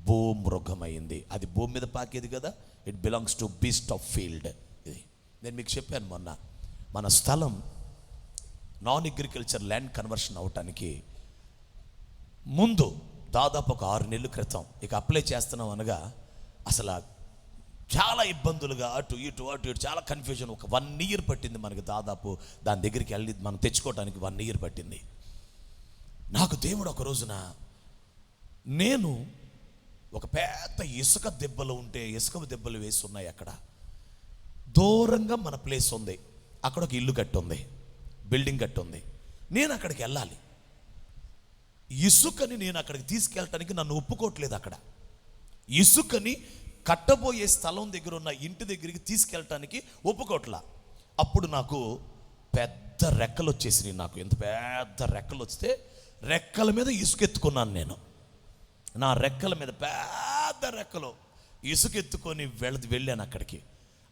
భూమృగమైంది. అది భూమి మీద పాకేది కదా. It belongs to beast of field. ఇది నేను మీకు చెప్పాను మొన్న. మన స్థలం నాన్ అగ్రికల్చర్ ల్యాండ్ కన్వర్షన్ అవటానికి ముందు దాదాపు ఒక 6 నెలల క్రితం ఇక అప్లై చేస్తున్నాం అనగా అసలు చాలా ఇబ్బందులుగా అటు ఇటు చాలా కన్ఫ్యూజన్. ఒక 1 year పట్టింది మనకి. దాదాపు దాని దగ్గరికి వెళ్ళి మనం తెచ్చుకోవడానికి 1 year పట్టింది. నాకు దేవుడు ఒక రోజున, నేను ఒక పెద్ద ఇసుక దెబ్బలు ఉంటే, ఇసుక దెబ్బలు వేసి ఉన్నాయి అక్కడ దూరంగా మన ప్లేస్ ఉంది. అక్కడ ఒక ఇల్లు కట్టి ఉంది, బిల్డింగ్ కట్టి ఉంది. నేను అక్కడికి వెళ్ళాలి. ఇసుకని నేను అక్కడికి తీసుకెళ్ళటానికి నన్ను ఒప్పుకోవట్లేదు. అక్కడ ఇసుకని కట్టబోయే స్థలం దగ్గర ఉన్న ఇంటి దగ్గరికి తీసుకెళ్ళటానికి ఒప్పుకోవట్లా. అప్పుడు నాకు పెద్ద రెక్కలు వచ్చేసినాయి. నాకు ఎంత పెద్ద రెక్కలు వస్తే రెక్కల మీద ఇసుక ఎత్తుకున్నాను నేను. నా రెక్కల మీద పెద్ద రెక్కలు ఇసుక ఎత్తుకొని వెళ్ళాను అక్కడికి.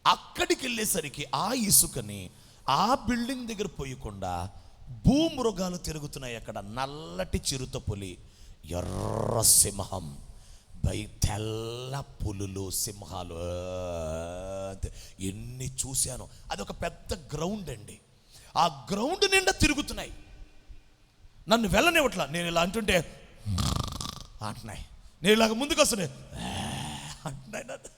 అక్కడికి వెళ్ళేసరికి ఆ ఇసుకని ఆ బిల్డింగ్ దగ్గర పోయకుండా భూమృగాలు తిరుగుతున్నాయి అక్కడ. నల్లటి చిరుతపులి, ఎర్ర సింహం, తెల్ల పులులు, సింహాలు, ఎన్ని చూశాను. అది ఒక పెద్ద గ్రౌండ్ అండి. ఆ గ్రౌండ్ నిండా తిరుగుతున్నాయి. నన్ను వెళ్ళనివ్వట్లా. నేను ఇలా అంటుంటే అంటున్నాయి, నేను ఇలాగ ముందుకు వస్తున్నాయి అంటున్నాయి నన్ను.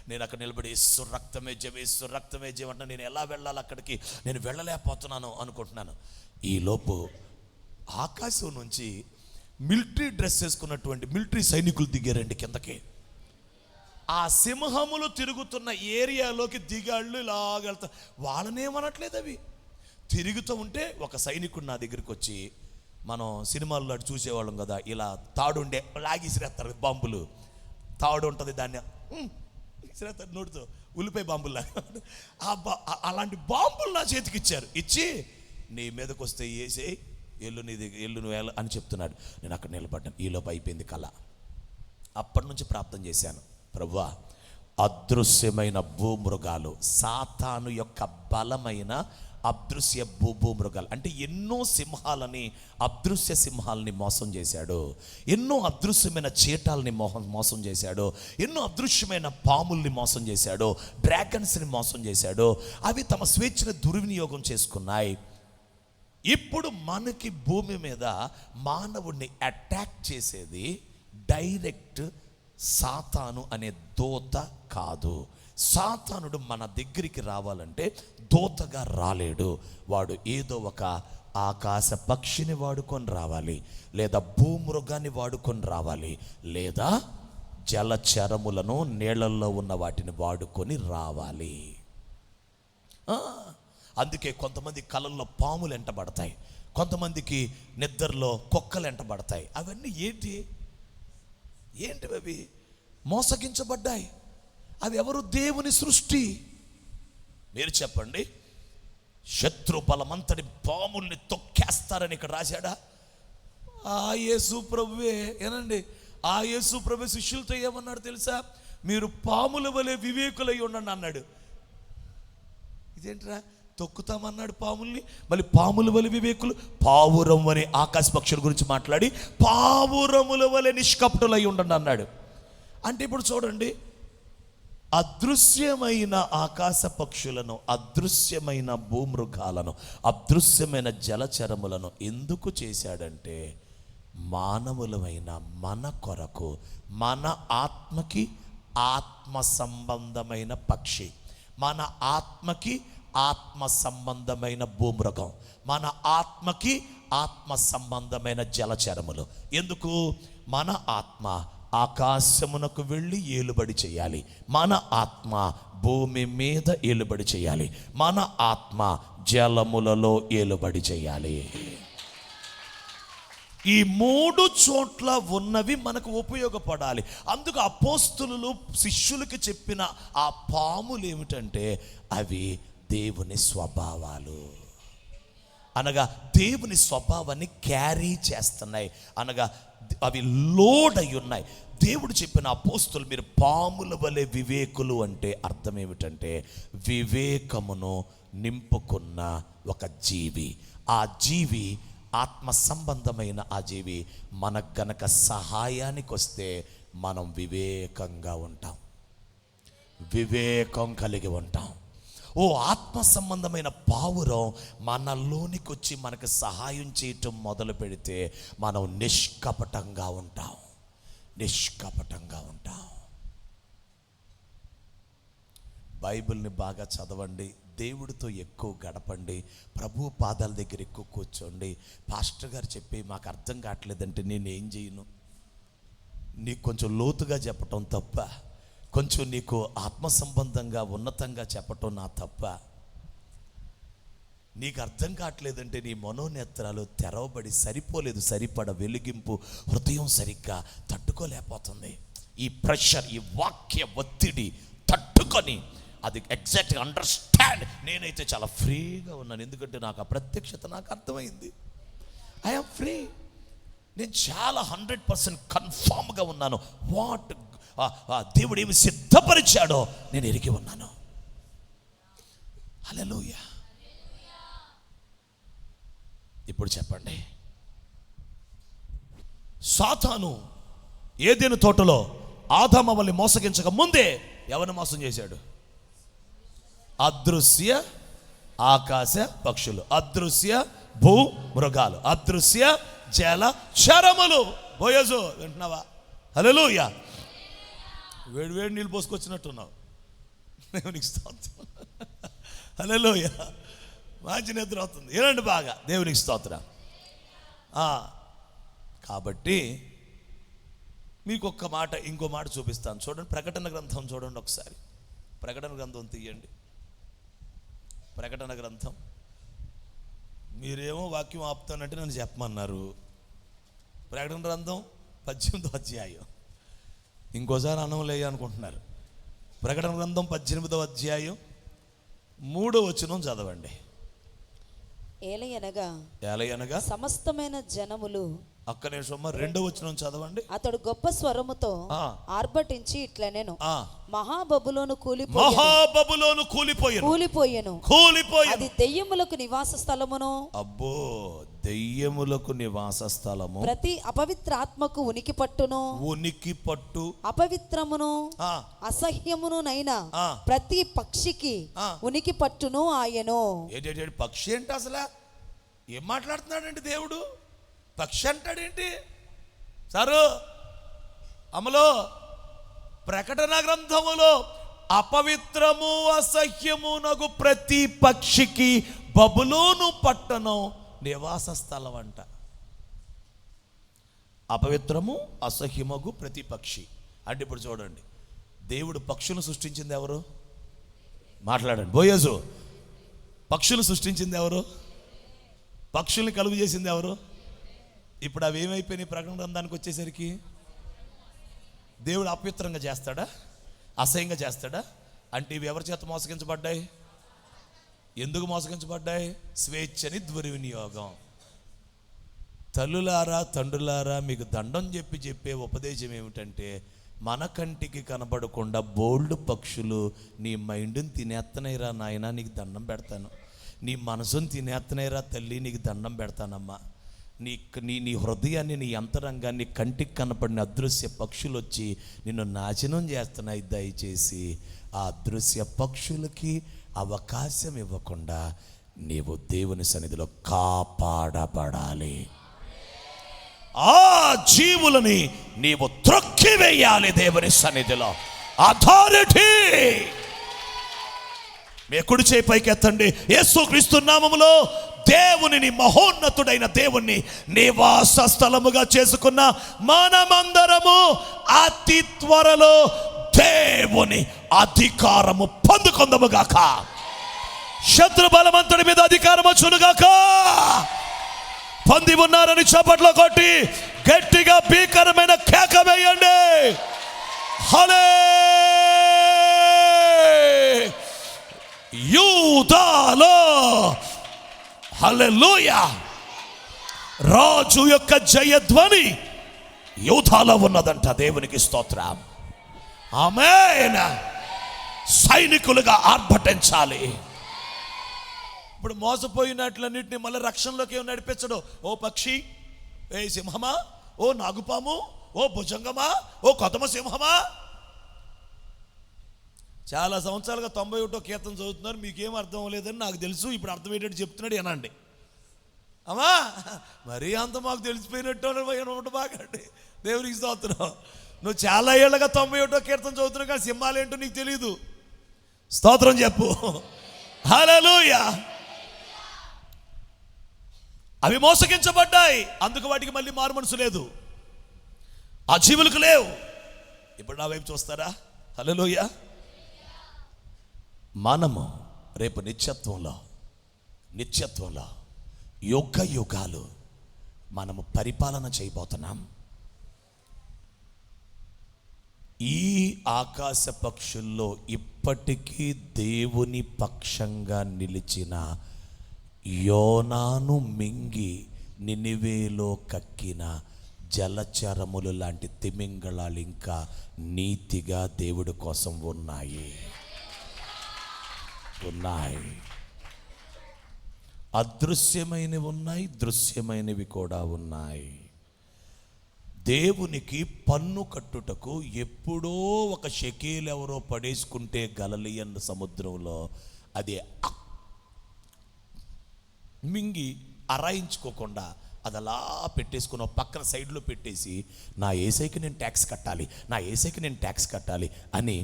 నేను అక్కడ నిలబడి యేసు రక్తమే జయం, యేసు రక్తమే జయం అంటే నేను ఎలా వెళ్ళాలి అక్కడికి? నేను వెళ్ళలేకపోతున్నాను అనుకుంటున్నాను. ఈలోపు ఆకాశం నుంచి మిలిటరీ డ్రెస్ వేసుకున్నటువంటి మిలిటరీ సైనికులు దిగారండి కిందకి. ఆ సింహములు తిరుగుతున్న ఏరియాలోకి దిగాళ్ళు ఇలాగ వెళ్తారు. వాళ్ళనేమనట్లేదు. అవి తిరుగుతూ ఉంటే ఒక సైనికుడు నా దగ్గరికి వచ్చి, మనం సినిమాల్లో చూసేవాళ్ళం కదా, ఇలా తాడుండే లాగి ఇసిరేస్తారు బాంబులు. తాడు ఉంటుంది, దాన్ని ఇసిరేస్తారు నోటితో, ఉల్లిపాయ బాంబుల్లాగా. అలాంటి బాంబులు నా చేతికి ఇచ్చారు. ఇచ్చి నీ మీదకి వస్తే వేసేయి, ఎల్లు నీ దగ్గర, ఎల్లు నువ్వు అని చెప్తున్నాడు. నేను అక్కడ నిలబడ్డాను. ఈలోపు అయిపోయింది కళ. అప్పటి నుంచి ప్రార్థన చేశాను, ప్రభువా అదృశ్యమైన భూమృగాలు, సాతాను యొక్క బలమైన అదృశ్య భూమృగాలు అంటే ఎన్నో సింహాలని, అదృశ్య సింహాలని మోసం చేశాడు. ఎన్నో అదృశ్యమైన చీటాలని మోసం చేశాడు. ఎన్నో అదృశ్యమైన పాముల్ని మోసం చేశాడు. డ్రాగన్స్ని మోసం చేశాడు. అవి తమ స్వేచ్ఛను దుర్వినియోగం చేసుకున్నాయి. ఇప్పుడు మనకి భూమి మీద మానవుడిని అటాక్ చేసేది డైరెక్ట్ సాతాను అనే దూత కాదు. సాతానుడు మన దగ్గరికి రావాలంటే దూతగా రాలేడు. వాడు ఏదో ఒక ఆకాశ పక్షిని వాడుకొని రావాలి, లేదా భూమృగాన్ని వాడుకొని రావాలి, లేదా జలచరములను, నీళ్ళల్లో ఉన్న వాటిని వాడుకొని రావాలి. అందుకే కొంతమంది కళల్లో పాములు ఎంటబడతాయి, కొంతమందికి నిద్రలో కుక్కలు వెంటబడతాయి. అవన్నీ ఏంటి అవి? మోసగించబడ్డాయి. అవి ఎవరు? దేవుని సృష్టి. మీరు చెప్పండి, శత్రు బలమంతటి పాముల్ని తొక్కేస్తారని ఇక్కడ రాశాడా? ఆ యేసు ప్రభువే ఏనండి, ఆ యేసు ప్రభు శిష్యులతో ఏమన్నాడు తెలుసా? మీరు పాముల వలె వివేకులై ఉండండి అన్నాడు. ఇదేంట్రా, తొక్కుతామన్నాడు పాముల్ని, మళ్ళీ పాముల వలె వివేకులు. పావురం అనే ఆకాశ పక్షుల గురించి మాట్లాడి పావురముల వలె నిష్కపటులై ఉండండి అన్నాడు. అంటే ఇప్పుడు చూడండి, అదృశ్యమైన ఆకాశ పక్షులను, అదృశ్యమైన భూమృగాలను, అదృశ్యమైన జలచరములను ఎందుకు చేశాడంటే మానవులమైన మన కొరకు. మన ఆత్మకి ఆత్మ సంబంధమైన పక్షి, మన ఆత్మకి ఆత్మ సంబంధమైన భూమృగం, మన ఆత్మకి ఆత్మ సంబంధమైన జలచరములు. ఎందుకు? మన ఆత్మ ఆకాశమునకు వెళ్ళి ఏలుబడి చేయాలి, మన ఆత్మ భూమి మీద ఏలుబడి చేయాలి, మన ఆత్మ జలములలో ఏలుబడి చేయాలి. ఈ 3 చోట్ల ఉన్నవి మనకు ఉపయోగపడాలి. అందుకు అపోస్తులు శిష్యులకి చెప్పిన ఆ పాములు ఏమిటంటే అవి దేవుని స్వభావాలు. అనగా దేవుని స్వభావాన్ని క్యారీ చేస్తున్నాయి, అనగా అవి లోడ్ అయి ఉన్నాయి. దేవుడు చెప్పిన అపోస్తులు మీరు పాముల వలె వివేకులు అంటే అర్థం ఏమిటంటే వివేకమును నింపుకున్న ఒక జీవి. ఆ జీవి ఆత్మ సంబంధమైన ఆ జీవి మనకు గనక సహాయానికి వస్తే మనం వివేకంగా ఉంటాం, వివేకం కలిగి ఉంటాం. ఓ ఆత్మ సంబంధమైన పావురం మనలోనికి వచ్చి మనకు సహాయం చేయటం మొదలు పెడితే మనం నిష్కపటంగా ఉంటాం, నిష్కపటంగా ఉంటాం. బైబిల్ని బాగా చదవండి, దేవుడితో ఎక్కువ గడపండి, ప్రభు పాదాల దగ్గర ఎక్కువ కూర్చోండి. పాస్టర్ గారు చెప్పి మాకు అర్థం కావట్లేదంటే నేనేం చేయను? నీకు కొంచెం లోతుగా చెప్పటం తప్ప, కొంచెం నీకు ఆత్మ సంబంధంగా ఉన్నతంగా చెప్పటం నా తప్ప. నీకు అర్థం కావట్లేదంటే నీ మనోనేత్రాలు తెరవబడి సరిపోలేదు, సరిపడ వెలిగింపు హృదయం సరిగ్గా తట్టుకోలేకపోతుంది. ఈ ప్రెషర్, ఈ వాక్య ఒత్తిడి తట్టుకొని అది ఎగ్జాక్ట్గా అండర్స్టాండ్. నేనైతే చాలా ఫ్రీగా ఉన్నాను, ఎందుకంటే నాకు ఆ ప్రత్యక్షత నాకు అర్థమైంది. I'm free. నేను చాలా 100% కన్ఫామ్గా ఉన్నాను. వాట్ దేవుడు ఏమి సిద్ధపరిచాడో నేను ఎరిగి ఉన్నాను. హల్లెలూయా. ఇప్పుడు చెప్పండి, సాతాను ఏదెను తోటలో ఆదాము వల్లి మోసగించక ముందే ఎవరిని మోసం చేశాడు? అదృశ్య ఆకాశ పక్షులు, అదృశ్య భూ మృగాలు, అదృశ్య జల చరములు. బోయజు వింటున్నావా? హల్లెలూయా. వేడి వేడి నీళ్ళు పోసుకొచ్చినట్టున్నావు. దేవునికి స్తోత్రం. హల్లెలూయా. మంచి నిద్ర అవుతుంది. ఏనండి బాగా, దేవునికి స్తోత్రం. కాబట్టి మీకు ఒక్క మాట, ఇంకో మాట చూపిస్తాను. చూడండి, ప్రకటన గ్రంథం చూడండి ఒకసారి. ప్రకటన గ్రంథం తీయండి. ప్రకటన గ్రంథం. మీరేమో వాక్యం ఆపుతానంటే నన్ను చెప్పమన్నారు. ప్రకటన గ్రంథం 18వ అధ్యాయం. ఇంకోసారి అన్నం అనుకుంటున్నారు. ప్రకటన గ్రంథం 18వ అధ్యాయం 3వ వచనం చదవండి. ఏలయనగా సమస్తమైన జనములు. ఒక్క నిమిషం, 2వ వచనం చదవండి. అతడు గొప్ప స్వరముతో ఆర్భటించి ఇట్లనెను, మహాబబులోను కూలిపోయెను, అది దెయ్యములకు నివాస స్థలమును. అబ్బో, దెయ్యములకు నివాస స్థలము. ప్రతి అపవిత్రాత్మకు ఉనికి పట్టు అపవిత్రమును అసహ్యమును నైనా ప్రతి పక్షికి ఉనికి పట్టును ఆయను. పక్షి ఏంటి అసలు? ఏం మాట్లాడుతున్నాడండి దేవుడు? పక్షి అంటాడేంటి సారు? అమలో ప్రకటన గ్రంథములో అపవిత్రము అసహ్యము నగు ప్రతి పక్షికి బబులోను పట్టణం నివాస స్థలం అంట. అపవిత్రము అసహ్యమగు ప్రతి పక్షి అంటే ఇప్పుడు చూడండి, దేవుడు పక్షులను సృష్టించింది ఎవరు? మాట్లాడండి బోయజు. పక్షులు సృష్టించింది ఎవరు? పక్షుల్ని కలుగు చేసింది ఎవరు? ఇప్పుడు అవి ఏమైపోయినాయి? ప్రకటన గ్రంథానికి వచ్చేసరికి దేవుడు అపవిత్రంగా చేస్తాడా? అసహ్యంగా చేస్తాడా? అంటే ఇవి ఎవరి చేత మోసగించబడ్డాయి? ఎందుకు మోసగించబడ్డాయి? స్వేచ్ఛని దుర్వినియోగం. తల్లులారా, తండ్రులారా, మీకు దండం చెప్పే ఉపదేశం ఏమిటంటే, మన కంటికి కనబడకుండా బోల్డ్ పక్షులు నీ మైండ్ని తినేత్తనైరా నాయన, నీకు దండం పెడతాను. నీ మనసుని తినేత్తనైరా తల్లి, నీకు దండం పెడతానమ్మా. నీ హృదయాన్ని, నీ అంతరంగాన్ని కంటికి కనపడిన అదృశ్య పక్షులు వచ్చి నిన్ను నాశనం చేస్తున్నాయి. దయచేసి ఆ అదృశ్య పక్షులకి అవకాశం ఇవ్వకుండా నీవు దేవుని సన్నిధిలో కాపాడబడాలి. ఆ జీవులని నీవు త్రొక్కివేయాలి దేవుని సన్నిధిలో. అథారిటీ. మీ కుడి చేయి పైకి ఎత్తండి. యేసుక్రీస్తు నామములో దేవునిని, మహోన్నతుడైన దేవుణ్ణి నివాస స్థలముగా చేసుకున్న మనమందరము అతి త్వరలో దేవుని అధికారము పొందుకుందముగాక. శత్రు బలవంతుడి మీద అధికారం వచ్చునుగాక. పొంది ఉన్నారని చప్పట్లో కొట్టి గట్టిగా భీకరమైన కేక వేయండి. హల్లే యూదాలో హల్లెలూయా. రాజు యొక్క జయధ్వని యూదాలో ఉన్నదంట. దేవునికి స్తోత్రం. ఆమేన్. సైనికులుగా ఆర్భటించాలి. ఇప్పుడు మోసపోయినట్లన్నింటినీ మళ్ళీ రక్షణలోకి ఏమి నడిపించడు. ఓ పక్షి, ఏ సింహమా, ఓ నాగుపాము, ఓ భుజంగమా, ఓ కొదమ సింహమా. చాలా సంవత్సరాలుగా 91వ కీర్తన చదువుతున్నారు, మీకేం అర్థం లేదని నాకు తెలుసు. ఇప్పుడు అర్థమయ్యేటట్టు చెప్తున్నాడు వినండి. అమ్మా మరీ అంత మాకు తెలిసిపోయినట్టు బాగండి. దేవునికి స్తోత్రం. నువ్వు చాలా ఏళ్ళగా 91వ కీర్తన చదువుతున్నావు కానీ సింహాలేంటో నీకు తెలియదు. స్తోత్రం చెప్పు. హల్లెలూయా. అవి మోసగించబడ్డాయి, అందుకు వాటికి మళ్ళీ మారు మనసు లేదు. ఆ జీవులకు లేవు. ఇప్పుడు నా వైపు చూస్తారా? హల్లెలూయా. మనము రేపు నిత్యత్వంలో యుగ యుగాలు మనము పరిపాలన చేయబోతున్నాం. ఈ ఆకాశ పక్షుల్లో ఇప్పటికీ దేవుని పక్షంగా నిలిచిన యోనాను మింగి నినివేలో కక్కిన జలచరములు లాంటి తిమింగళాలు ఇంకా నీతిగా దేవుడి కోసం ఉన్నాయి. అదృశ్యమైనవి ఉన్నాయి, దృశ్యమైనవి కూడా ఉన్నాయి. దేవునికి పన్ను కట్టుటకు ఎప్పుడో ఒక షెకేలు ఎవరో పడేసుకుంటే గలిలయ సముద్రంలో అది మింగి అరాయించుకోకుండా అది అలా పెట్టేసుకుని పక్కన సైడ్లో పెట్టేసి నా యేసయ్యకి నేను ట్యాక్స్ కట్టాలి అని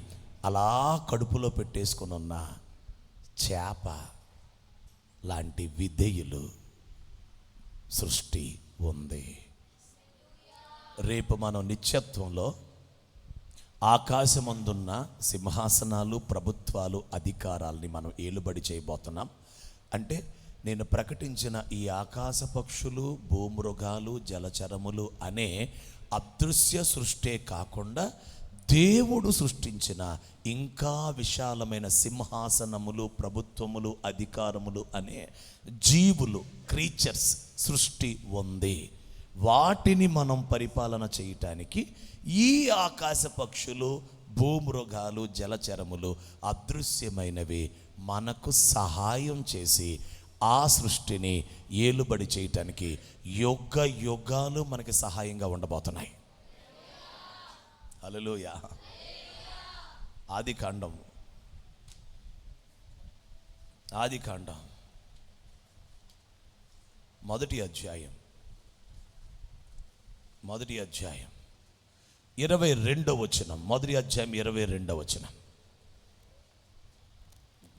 అలా కడుపులో పెట్టేసుకుని ఉన్న చేప లాంటి విధేయులు సృష్టి ఉంది. రేపు మనం నిత్యత్వంలో ఆకాశమందున్న సింహాసనాలు, ప్రభుత్వాలు, అధికారాలని మనం ఏలుబడి చేయబోతున్నాం. అంటే నేను ప్రకటించిన ఈ ఆకాశ పక్షులు, భూమృగాలు, జలచరములు అనే అదృశ్య సృష్టే కాకుండా దేవుడు సృష్టించిన ఇంకా విశాలమైన సింహాసనములు, ప్రభుత్వములు, అధికారములు అనే జీవులు, క్రీచర్స్ సృష్టి ఉంది. వాటిని మనం పరిపాలన చేయటానికి ఈ ఆకాశ పక్షులు, భూమృగాలు, జలచరములు అదృశ్యమైనవి మనకు సహాయం చేసి ఆ సృష్టిని ఏలుబడి చేయటానికి యుగ యుగాలు మనకి సహాయంగా ఉండబోతున్నాయి. హల్లెలూయా. ఆదికాండం మొదటి అధ్యాయం 22వ వచనం. మొదటి అధ్యాయం 22వ వచనం.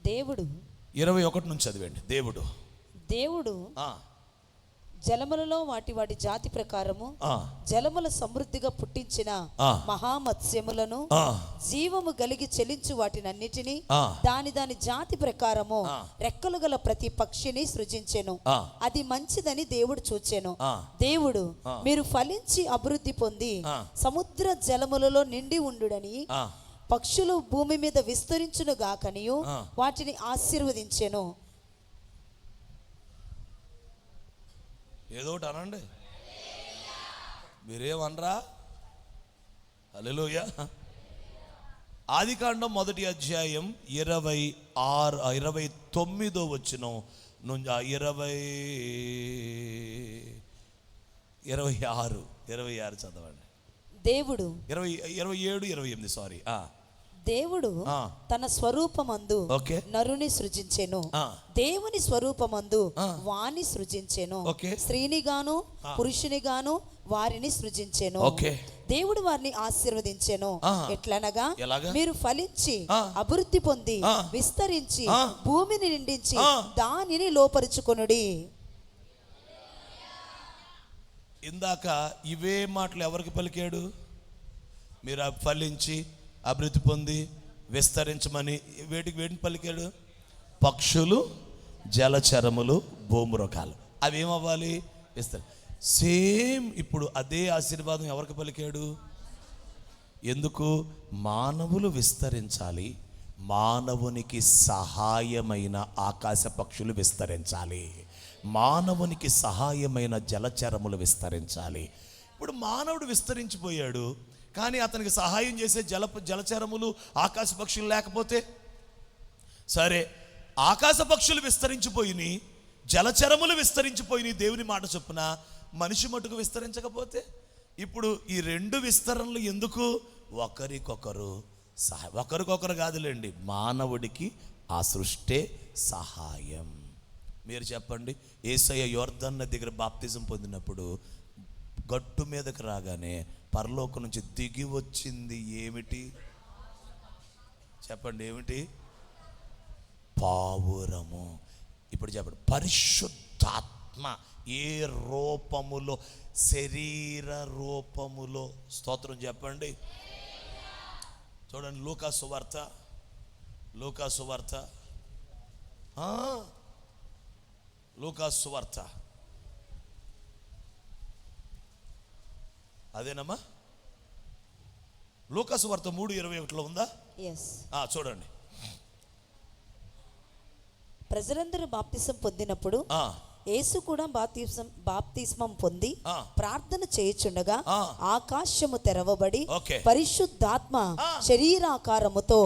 దేవుడు 21 నుంచి చదివండి. దేవుడు జలములలో వాటి వాటి జాతి ప్రకారము జలముల సమృద్ధిగా పుట్టించిన మహామత్స్యములను జీవము కలిగి చెలించు వాటినన్నిటినీ దాని దాని జాతి ప్రకారము రెక్కలు గల ప్రతి పక్షిని సృజించెను. అది మంచిదని దేవుడు చూచెను. దేవుడు మీరు ఫలించి అభివృద్ధి పొంది సముద్ర జలములలో నిండి ఉండుడని పక్షులు భూమి మీద విస్తరించును గాకనియు వాటిని ఆశీర్వదించెను. ఏదో ఒకటి అనండి, మీరేమనరా? హల్లెలూయా. ఆదికాండం 1వ అధ్యాయం 29వ వచనం నుంచి 26 చదవండి. దేవుడు 27, 28 సారీ. దేవుడు తన స్వరూపమందు నరుని సృజించెను. దేవుని స్వరూపమందు వాణ్ణి సృజించెను. స్త్రీని గాను పురుషుని గాను వారిని సృజించెను. దేవుడు వారిని ఆశీర్వదించెను. ఎట్లనగా మీరు ఫలించి అభివృద్ధి పొంది విస్తరించి భూమిని నిండించి దానిని లోపరుచుకొనుడి. ఇందాక ఇవే మాటలు ఎవరికి పలికాడు? మీరు ఫలించి అభివృద్ధి పొంది విస్తరించమని వేటిని పలికాడు? పక్షులు, జలచరములు, భూమృగాలు అవి ఏమవ్వాలి? సేమ్ ఇప్పుడు అదే ఆశీర్వాదం ఎవరికి పలికాడు? ఎందుకు? మానవులు విస్తరించాలి, మానవునికి సహాయమైన ఆకాశ పక్షులు విస్తరించాలి, మానవునికి సహాయమైన జలచరములు విస్తరించాలి. ఇప్పుడు మానవుడు విస్తరించిపోయాడు, కానీ అతనికి సహాయం చేసే జలచరములు ఆకాశ పక్షులు లేకపోతే సరే, ఆకాశ పక్షులు విస్తరించిపోయినాయి, జలచరములు విస్తరించిపోయినాయి దేవుని మాట చొప్పున, మనిషి మటుకు విస్తరించకపోతే ఇప్పుడు ఈ రెండు విస్తరణలు ఎందుకు? ఒకరికొకరు కాదులేండి, మానవుడికి ఆ సృష్టే సహాయం. మీరు చెప్పండి, యేసయ్య యోర్దాను నది దగ్గర బాప్తిజం పొందినప్పుడు గట్టు మీదకి రాగానే పరలోకం నుంచి దిగి వచ్చింది ఏమిటి? చెప్పండి, ఏమిటి? పావురము. ఇప్పుడు చెప్పండి, పరిశుద్ధాత్మ ఏ రూపములో? శరీర రూపములో. స్తోత్రం చెప్పండి. చూడండి, లూకా సువార్త అదేనమ్మా, లూకా సువార్త 3:21 ఉందా? చూడండి. ప్రజలందరూ బాప్తిసం పొందినప్పుడు యేసు కూడా బాప్తిస్మం పొంది ప్రార్థన చేయుచుండగా ఆకాశము తెరవబడి పరిశుద్ధాత్మ శరీరాకారముతో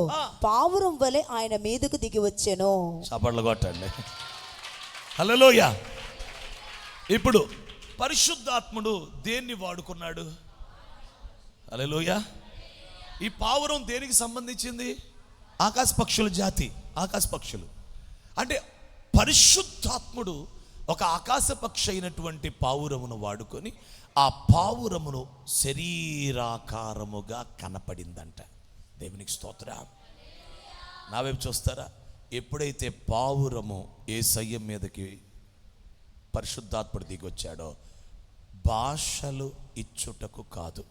పావురం వలె ఆయన మీదకు దిగి వచ్చెను. చప్పట్లు కొట్టండి. హల్లెలూయా. ఇప్పుడు పరిశుద్ధాత్ముడు దేన్ని వాడుకున్నాడు? హల్లెలూయా. ఈ పావురం దేనికి సంబంధించింది? ఆకాశ పక్షుల జాతి, ఆకాశ పక్షులు. అంటే పరిశుద్ధాత్ముడు ఒక ఆకాశ పక్షి అయినటువంటి పావురమును వాడుకొని ఆ పావురమును శరీరాకారముగా కనపడిందంట. దేవునికి స్తోత్రం. నా వైపు చూస్తారా? ఎప్పుడైతే పావురము యేసయ్య మీదకి పరిశుద్ధాత్ముడు దిగి వచ్చాడో, భాషలు ఇచ్చుటకు కాదు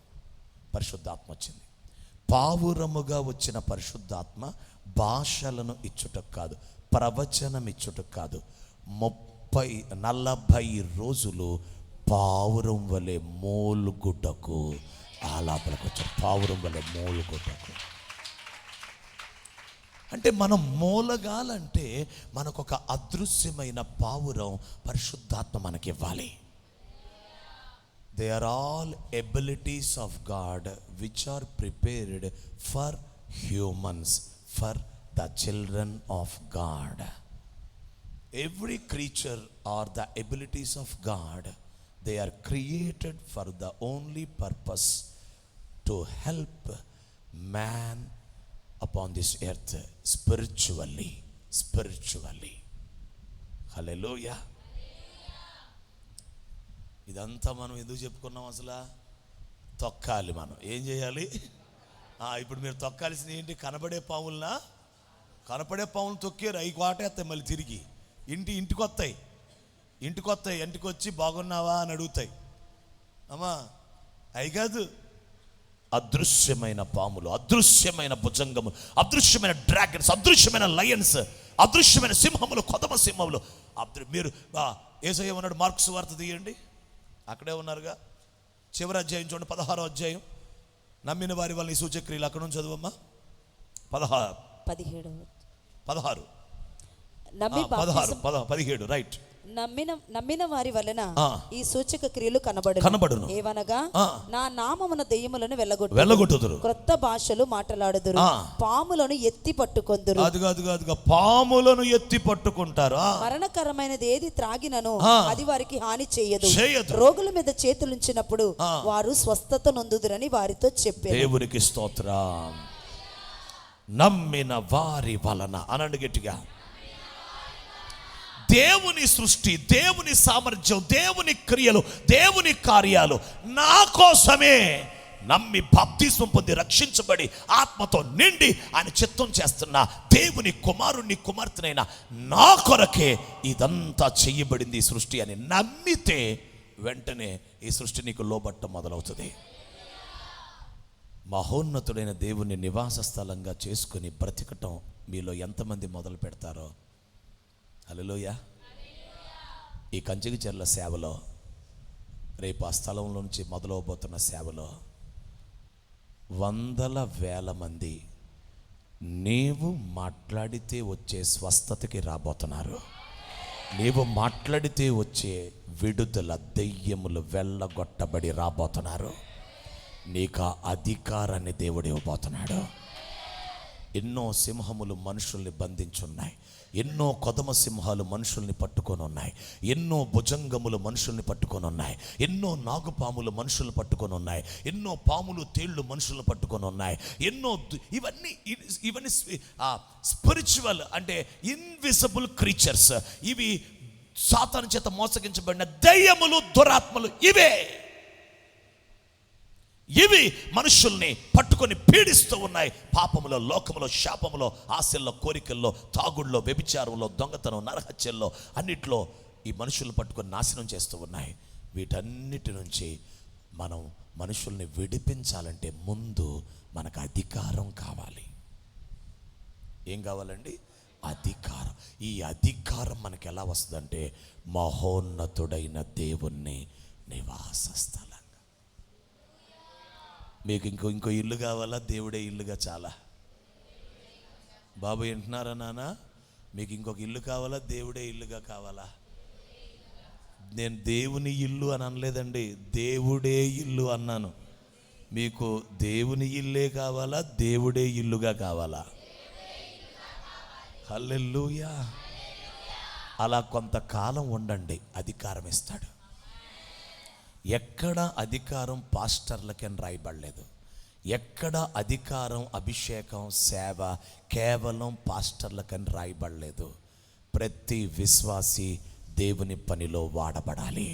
పరిశుద్ధాత్మ వచ్చింది. పావురముగా వచ్చిన పరిశుద్ధాత్మ భాషలను ఇచ్చుటకు కాదు, ప్రవచనం ఇచ్చుటకు కాదు, 40 రోజులు పావురం వలె మోలుగుటకు ఆలాపలకు వచ్చాడు. పావురం వలె మోలుగుటకు అంటే మనం మూలగాలంటే మనకొక అదృశ్యమైన పావురం పరిశుద్ధాత్మ మనకి ఇవ్వాలి. They are all abilities of God which are prepared for humans, for the children of God. Every creature are the abilities of God. They are created for the only purpose to help man upon this earth spiritually. Hallelujah. ఇదంతా మనం ఎందుకు చెప్పుకున్నాం? అసలు తొక్కాలి. మనం ఏం చేయాలి? ఇప్పుడు మీరు తొక్కాల్సింది ఏంటి? కనపడే పాములను తొక్కారు, అవి వాటేస్తాయి, మళ్ళీ తిరిగి ఇంటికి వస్తాయి. ఇంటికి వచ్చి బాగున్నావా అని అడుగుతాయి. అమ్మా అయి కాదు, అదృశ్యమైన పాములు, అదృశ్యమైన భుజంగములు, అదృశ్యమైన డ్రాగన్స్, అదృశ్యమైన లయన్స్, అదృశ్యమైన సింహములు, కొదమ సింహములు. మీరు యేసయ్య ఉన్నాడు, మార్కు సువార్త తీయండి, అక్కడే ఉన్నారుగా, చివరి అధ్యాయం చూడండి, 16వ అధ్యాయం. నమ్మిన వారి వల్ల ఈ సూచక్రియలు, అక్కడ నుంచి చదువమ్మా. 17 రైట్. నమ్మిన వారి వలన ఈ సూచక క్రియలు కనబడును. ఏవనగా నా నామమున దెయ్యములను వెళ్ళగొట్టుదురు, క్రొత్త భాషలు మాట్లాడుదురు, పాములను ఎత్తి పట్టుకొందురు. అదిగా పాములను ఎత్తి పట్టుకుంటారు. మరణకరమైనది ఏది త్రాగినను అది వారికి హాని చేయదు. రోగుల మీద చేతులుంచినప్పుడు వారు స్వస్థత నొందుదురని వారితో చెప్పారు. దేవునికి స్తోత్రం. నమ్మిన వారి వలన అనండి గట్టిగా. దేవుని సృష్టి, దేవుని సామర్థ్యం, దేవుని క్రియలు, దేవుని కార్యాలు నా కోసమే నమ్మి బాప్తిస్మం పొంది రక్షించబడి ఆత్మతో నిండి ఆయన చిత్తం చేస్తున్న దేవుని కుమారుణ్ణి, కుమార్తెనైనా నా కొరకే ఇదంతా చెయ్యబడింది ఈ సృష్టి అని నమ్మితే వెంటనే ఈ సృష్టి నీకు లోబట్టం మొదలవుతుంది. మహోన్నతుడైన దేవుని నివాస స్థలంగా చేసుకుని బ్రతికటం మీలో ఎంతమంది మొదలు పెడతారో. హల్లెలూయా. ఈ కంచికిచర్ల సేవలో, రేపు ఆ స్థలంలో నుంచి మొదలవబోతున్న సేవలో వందల వేల మంది నీవు మాట్లాడితే వచ్చే స్వస్థతకి రాబోతున్నారు. నీవు మాట్లాడితే వచ్చే విడుదల, దెయ్యములు వెళ్ళగొట్టబడి రాబోతున్నారు. నీకు ఆ అధికారాన్ని దేవుడు ఇవ్వబోతున్నాడు. ఎన్నో సింహములు మనుషుల్ని బంధించున్నాయి, ఎన్నో కొదమ సింహాలు మనుషుల్ని పట్టుకొని ఉన్నాయి, ఎన్నో భుజంగములు మనుషుల్ని పట్టుకొని ఉన్నాయి, ఎన్నో నాగుపాములు మనుషుల్ని పట్టుకొని ఉన్నాయి, ఎన్నో పాములు, తేళ్లు మనుషుల్ని పట్టుకొని ఉన్నాయి, ఎన్నో ఇవన్నీ స్పిరిచువల్ అంటే ఇన్విజిబుల్ క్రీచర్స్. ఇవి సాతాను చేత మోసగించబడిన దయ్యములు, దురాత్మలు. ఇవి మనుషుల్ని పట్టుకొని పీడిస్తూ ఉన్నాయి. పాపములో, లోకములో, శాపములో, ఆశల్లో, కోరికల్లో, తాగుళ్ళలో, వ్యభిచారంలో, దొంగతనం, నరహత్యల్లో, అన్నిట్లో ఈ మనుషుల్ని పట్టుకొని నాశనం చేస్తూ ఉన్నాయి. వీటన్నిటి నుంచి మనం మనుషుల్ని విడిపించాలంటే ముందు మనకు అధికారం కావాలి. ఏం కావాలండి? అధికారం. ఈ అధికారం మనకు ఎలా వస్తుందంటే మహోన్నతుడైన దేవుణ్ణి నివాస స్థలం. మీకు ఇంకో ఇల్లు కావాలా? దేవుడే ఇల్లుగా చాలా. బాబు వింటున్నారా నాన్న? మీకు ఇంకొక ఇల్లు కావాలా? దేవుడే ఇల్లుగా కావాలా? నేను దేవుని ఇల్లు అని అనలేదండి, దేవుడే ఇల్లు అన్నాను. మీకు దేవుని ఇల్లే కావాలా? దేవుడే ఇల్లుగా కావాలా? హల్లెలూయా. అలా కొంతకాలం ఉండండి, అధికారం ఇస్తాడు. ఎక్కడ అధికారం పాస్టర్లకని రాయబడలేదు. ఎక్కడ అధికారం, అభిషేకం, సేవ కేవలం పాస్టర్లకని రాయబడలేదు. ప్రతి విశ్వాసి దేవుని పనిలో వాడబడాలి.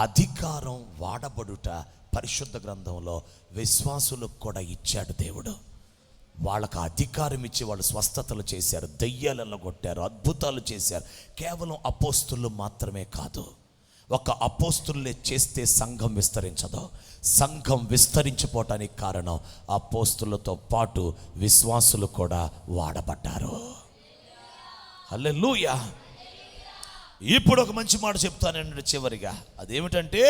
అధికారం వాడబడుట పరిశుద్ధ గ్రంథంలో విశ్వాసులకు కూడా ఇచ్చాడు దేవుడు. వాళ్ళకు అధికారం ఇచ్చి వాళ్ళు స్వస్థతలు చేశారు, దెయ్యాలను కొట్టారు, అద్భుతాలు చేశారు. కేవలం అపోస్తులు మాత్రమే కాదు. ఒక అపోస్తులే చేస్తే సంఘం విస్తరించదు. సంఘం విస్తరించిపోవటానికి కారణం అపోస్తులతో పాటు విశ్వాసులు కూడా వాడబడ్డారు. హల్లెలూయా. ఇప్పుడు ఒక మంచి మాట చెప్తానండి చివరిగా. అదేమిటంటే,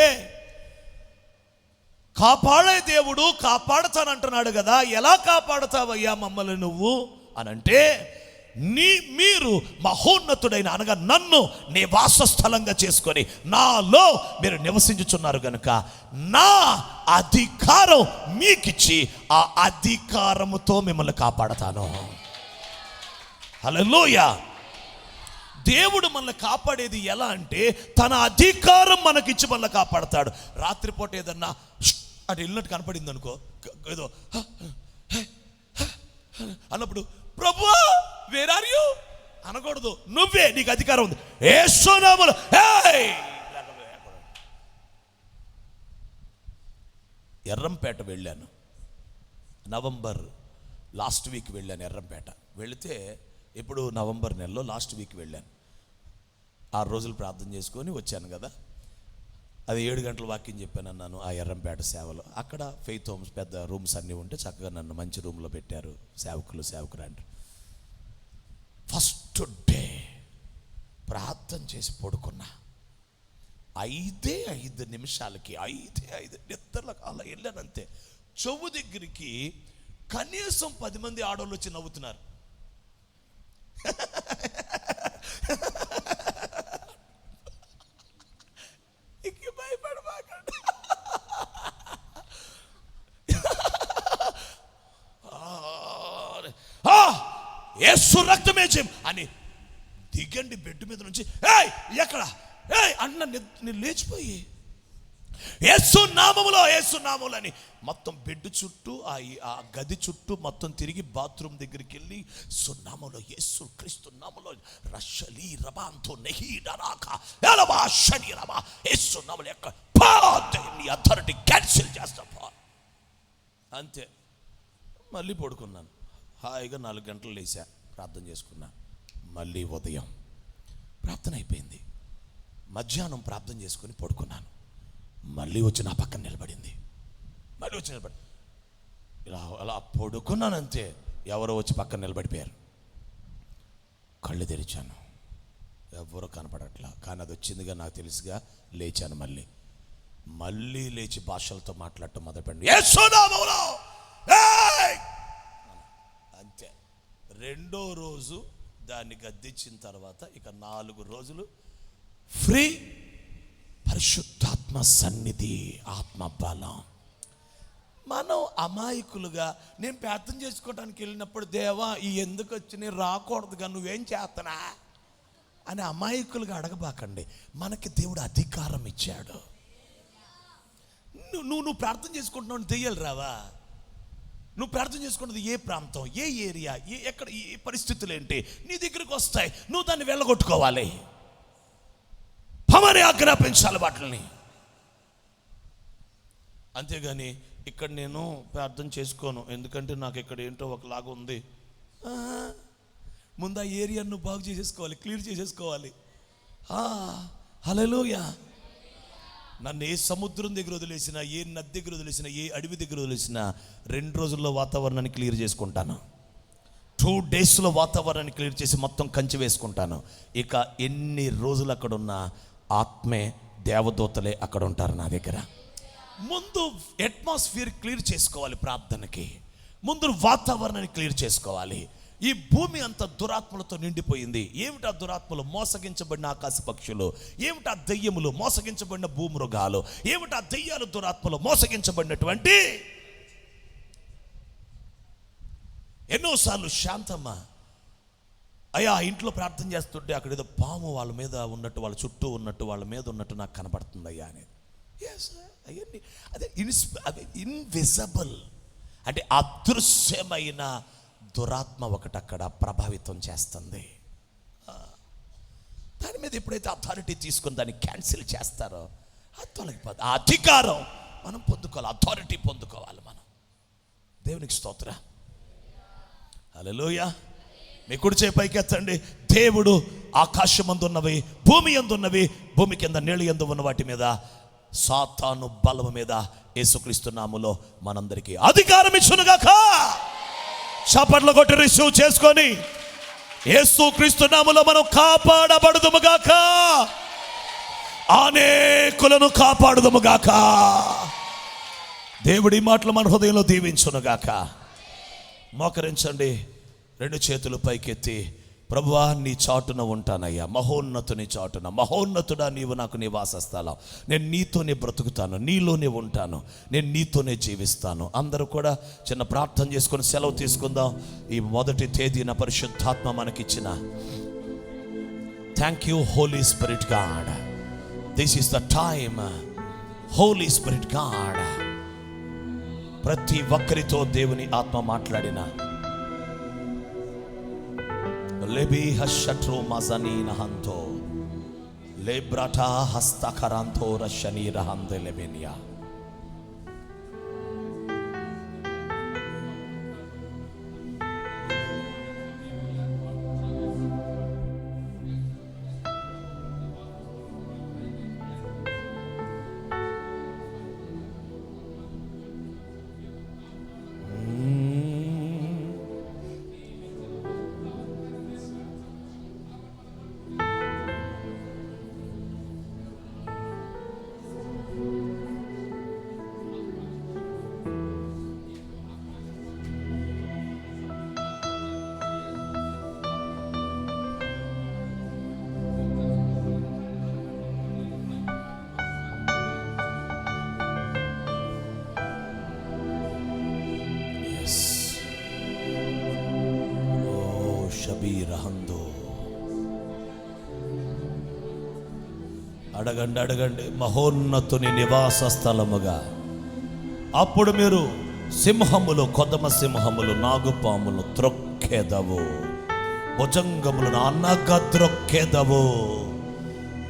కాపాడే దేవుడు కాపాడుతానంటున్నాడు కదా, ఎలా కాపాడుతావయ్యా మమ్మల్ని నువ్వు అనంటే, మీరు మహోన్నతుడైన అనగా నన్ను నివాస స్థలంగా చేసుకొని నాలో మీరు నివసించుచున్నారు గనుక నా అధికారం మీకిచ్చి ఆ అధికారముతో మిమ్మల్ని కాపాడతాను. హల్లెలూయా. దేవుడు మనల్ని కాపాడేది ఎలా అంటే తన అధికారం మనకిచ్చి మనల్ని కాపాడతాడు. రాత్రిపూట ఏదన్నా అటు వెళ్ళినట్టు కనపడింది అనుకో, ఏదో అన్నప్పుడు ప్రభువా వేర్ ఆర్ యు అనకూడదు. నువ్వే, నీకు అధికారం ఉంది. యేసు నామములో ఎర్రంపేట వెళ్ళాను, నవంబర్ లాస్ట్ వీక్ వెళ్ళాను. ఎర్రంపేట వెళితే ఇప్పుడు నవంబర్ నెలలో లాస్ట్ వీక్ వెళ్ళాను. 6 రోజులు ప్రార్థన చేసుకొని వచ్చాను కదా. అది 7 గంటల వాక్యం చెప్పాను అన్నాను ఆ ఎర్రంపేట సేవలో. అక్కడ ఫెయిత్ హోమ్స్ పెద్ద రూమ్స్ అన్నీ ఉంటే చక్కగా నన్ను మంచి రూమ్లో పెట్టారు సేవకురాండ్రు. ఫస్ట్ డే ప్రార్థన చేసి పడుకున్నా. 5 నిమిషాలకి 5 నిద్రలకు అలా వెళ్ళానంతే. చెవు దగ్గరికి కనీసం 10 మంది ఆడవాళ్ళు వచ్చి నవ్వుతున్నారు. ఇంక భయపడమాకండి. యేసు రక్తమే జయం అని దిగండి బెడ్ మీద నుంచి. ఏయ్ ఎక్కడ ఏయ్ అన్న నేను లేచిపోయి యేసు నామములో అని మొత్తం బెడ్ చుట్టూ ఆ గది చుట్టూ మొత్తం తిరిగి బాత్రూమ్ దగ్గరికి వెళ్ళి సున్నామలో యేసు క్రీస్తు నామములో రషలి రబాంతో నెహి డరాక ఎలబా షని రబా యేసు నామములో యొక్క పాదని అథారిటీ క్యాన్సిల్ చేస్తా అంతే. మళ్ళీ పడుకున్నాను. హాయిగా 4 గంటలు లేచా, ప్రార్థన చేసుకున్నా. మళ్ళీ ఉదయం ప్రార్థన అయిపోయింది. మధ్యాహ్నం ప్రార్థన చేసుకుని పడుకున్నాను. మళ్ళీ వచ్చి నా పక్కన నిలబడింది. ఇలా అలా పడుకున్నానంతే. ఎవరో వచ్చి పక్కన నిలబడిపోయారు. కళ్ళు తెరిచాను, ఎవరో కనపడట్లా. కానీ అది వచ్చిందిగా నాకు తెలుసుగా. లేచాను. మళ్ళీ లేచి భాషలతో మాట్లాడటం మొదలుపెట్టాను. అంతే. 2వ రోజు దాన్ని గద్దించిన తర్వాత ఇక 4 రోజులు ఫ్రీ. పరిశుద్ధాత్మ సన్నిధి, ఆత్మ బలం. మనం అమాయకులుగా నేను ప్రార్థన చేసుకోవడానికి వెళ్ళినప్పుడు దేవా ఈ ఎందుకు వచ్చి రాకూడదుగా నువ్వేం చేస్తానా అని అమాయకులుగా అడగబాకండి. మనకి దేవుడు అధికారం ఇచ్చాడు. నువ్వు ప్రార్థన చేసుకుంటున్నావు, దెయ్యాలు రావా? నువ్వు ప్రార్థన చేసుకున్నది ఏ ప్రాంతం, ఏ ఏరియా, ఎక్కడ, ఏ పరిస్థితులు ఏంటి నీ దగ్గరికి వస్తాయి. నువ్వు దాన్ని వెళ్ళగొట్టుకోవాలి. పమని ఆజ్ఞాపించాలి వాటిని. అంతేగాని ఇక్కడ నేను ప్రార్థన చేసుకోను ఎందుకంటే నాకు ఇక్కడ ఏంటో ఒకలాగా ఉంది. ముందు ఆ ఏరియాను నువ్వు బాగు చేసేసుకోవాలి, క్లియర్ చేసేసుకోవాలి. హల్లెలూయా. నన్ను ఏ సముద్రం దగ్గర వదిలేసినా, ఏ నది దగ్గర వదిలేసినా, ఏ అడవి దగ్గర వదిలేసినా 2 రోజుల్లో వాతావరణాన్ని క్లియర్ చేసుకుంటాను. 2 డేస్లో వాతావరణాన్ని క్లియర్ చేసి మొత్తం కంచి వేసుకుంటాను. ఇక ఎన్ని రోజులు అక్కడ ఉన్న ఆత్మే దేవదూతలే అక్కడ ఉంటారు నా దగ్గర. ముందు అట్మాస్ఫియర్ క్లియర్ చేసుకోవాలి. ప్రార్థనకి ముందు వాతావరణాన్ని క్లియర్ చేసుకోవాలి. ఈ భూమి అంత దురాత్మలతో నిండిపోయింది. ఏమిటా దురాత్మలు? మోసగించబడిన ఆకాశ పక్షులు. ఏమిటా దెయ్యములు? మోసగించబడిన భూమృగాలు. ఏమిటా దెయ్యాలు, దురాత్మలు, మోసగించబడినటువంటి. ఎన్నోసార్లు శాంతమ్మ అయ్యా ఇంట్లో ప్రార్థన చేస్తుంటే అక్కడ ఏదో పాము వాళ్ళ మీద ఉన్నట్టు, వాళ్ళ చుట్టూ ఉన్నట్టు, వాళ్ళ మీద ఉన్నట్టు నాకు కనబడుతుంది అయ్యా అనేది. అవన్నీ అదే ఇన్విజిబుల్ అంటే అదృశ్యమైన దురాత్మ ఒకటి అక్కడ ప్రభావితం చేస్తుంది. దాని మీద ఎప్పుడైతే అథారిటీ తీసుకుని దాన్ని క్యాన్సిల్ చేస్తారో అది తొలగిపోతుంది. ఆ అధికారం మనం పొందుకోవాలి, అథారిటీ పొందుకోవాలి మనం. దేవునికి స్తోత్రం. హల్లెలూయా. మీ కుడి చేయి పైకెత్తండి. దేవుడు ఆకాశమందున్నవి, భూమి యందున్నవి, భూమి కింద నీళ్ళు యందు ఉన్న వాటి మీద, సాతాను బలము మీద యేసుక్రీస్తు నామములో మనందరికీ అధికారం ఇచ్చునుగాక. చప్పట్లు కొట్టి రిసీవ్ చేసుకొని యేసుక్రీస్తు నామములో మనం కాపాడబడుదుముగాక, అనేకులను కాపాడుదుముగాక. దేవుడి మాటలు మన హృదయంలో దీవించునుగాక. మోకరించండి, 2 చేతులు పైకెత్తి, ప్రభువా నీ చాటున ఉంటానయ్యా, మహోన్నతుని చాటున. మహోన్నతుడా నీవు నాకు నివాస స్థలం. నేను నీతోనే బ్రతుకుతాను, నీలోనే ఉంటాను, నేను నీతోనే జీవిస్తాను. అందరూ కూడా చిన్న ప్రార్థన చేసుకొని సెలవు తీసుకుందాం. ఈ మొదటి తేదీన పరిశుద్ధాత్మ మనకిచ్చిన. Thank you Holy Spirit God. This is the time. Holy Spirit God ప్రతి ఒక్కరితో దేవుని ఆత్మ మాట్లాడిన లేబి హషట్రో మజనీ నహంతో లేబ్రటా హస్తకరంతో రషనీ రహందే లెబెనియా. అడగండి, అడగండి. మహోన్నతుని నివాస స్థలముగా. అప్పుడు మీరు సింహములు, కొదమ సింహములు, నాగుపాములు త్రొక్కెదవు, భుజంగములను అనగద్రొక్కెదవు.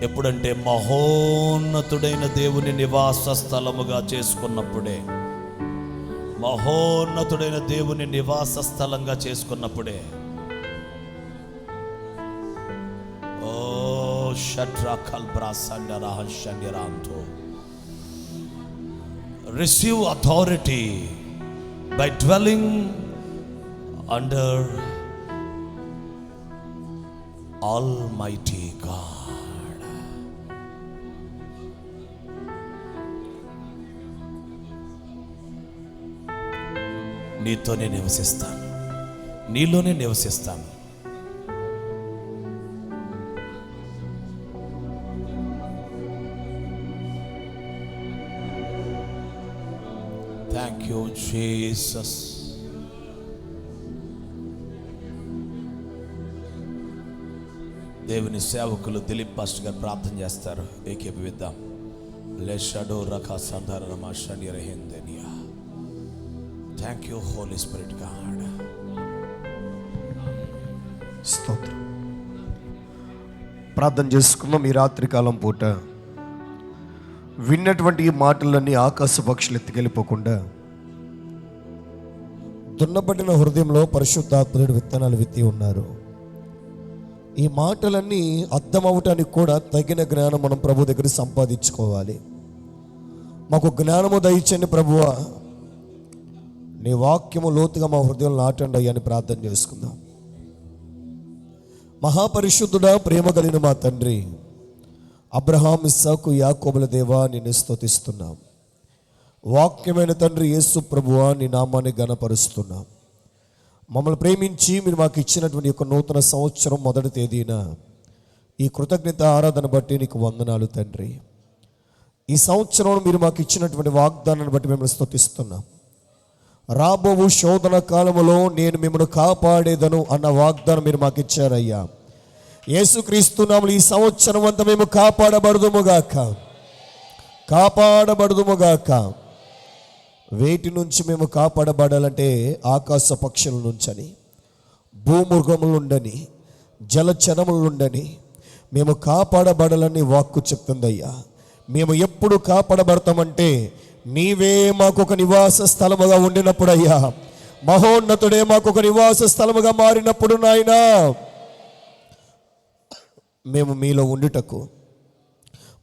ఎప్పుడంటే మహోన్నతుడైన దేవుని నివాస స్థలముగా చేసుకున్నప్పుడే, మహోన్నతుడైన దేవుని నివాస స్థలంగా చేసుకున్నప్పుడే. ఓ షట్రాకల్ బ్రాసండరా షండిరాంతో. Receive authority by dwelling under Almighty God. నీతోనే నివసిస్తాను, నీలోనే నివసిస్తాను. Thank you, Jesus. దేవుని సేవకులు దిలీప్ పాస్టర్ గారు ప్రార్థన చేస్తారు, ఏకీభవిద్దాం. లెషడో రకా సంధారణ షనిరహేందనియా. Thank you Holy Spirit God. స్తోత్రం. ప్రార్థన చేసుకుందాం. ఈ రాత్రికాలం పూట విన్నటువంటి ఈ మాటలన్నీ ఆకాశ పక్షులు ఎత్తుకెళ్ళిపోకుండా దున్నబడిన హృదయంలో పరిశుద్ధాత్ముడు విత్తనాలు విత్తి ఉన్నారు. ఈ మాటలన్నీ అర్థమవటానికి కూడా తగిన జ్ఞానం మనం ప్రభు దగ్గర సంపాదించుకోవాలి. మాకు జ్ఞానము దయచండి ప్రభువా, నీ వాక్యము లోతుగా మా హృదయంలో నాటండి అయ్యా అని ప్రార్థన చేసుకుందాం. మహాపరిశుద్ధుడా, ప్రేమ కలిగిన మా తండ్రి, అబ్రహాం, ఇస్సాకు, యాకోబుల దేవా, నిన్ను స్తుతిస్తున్నాం. వాక్యమైన తండ్రి యేసు ప్రభువా, నీ నామాన్ని ఘనపరుస్తున్నాం. మమ్మల్ని ప్రేమించి మీరు మాకు ఇచ్చినటువంటి యొక్క నూతన సంవత్సరం మొదటి తేదీన ఈ కృతజ్ఞత ఆరాధన బట్టి నీకు వందనాలు తండ్రి. ఈ సంవత్సరం మీరు మాకు ఇచ్చినటువంటి వాగ్దానాన్ని బట్టి మిమ్మల్ని స్తుతిస్తున్నాం. రాబోవు శోధన కాలములో నేను మిమ్మల్ని కాపాడేదను అన్న వాగ్దానం మీరు మాకు ఇచ్చారయ్యా. యేసుక్రీస్తు నామములో ఈ సంవత్సరం అంతా మేము కాపాడబడుదుముగాక, కాపాడబడుదుముగాక. వేటి నుంచి మేము కాపాడబడాలంటే ఆకాశ పక్షుల నుంచని, భూమృగముల నుండని, జలచరముల నుండని మేము కాపాడబడాలని వాక్కు చెప్తుందయ్యా. మేము ఎప్పుడు కాపాడబడతామంటే నీవే మాకు ఒక నివాస స్థలముగా ఉండినప్పుడు అయ్యా, మహోన్నతుడే మాకు ఒక నివాస స్థలముగా మారినప్పుడు నాయనా, మేము మీలో ఉండుటకు,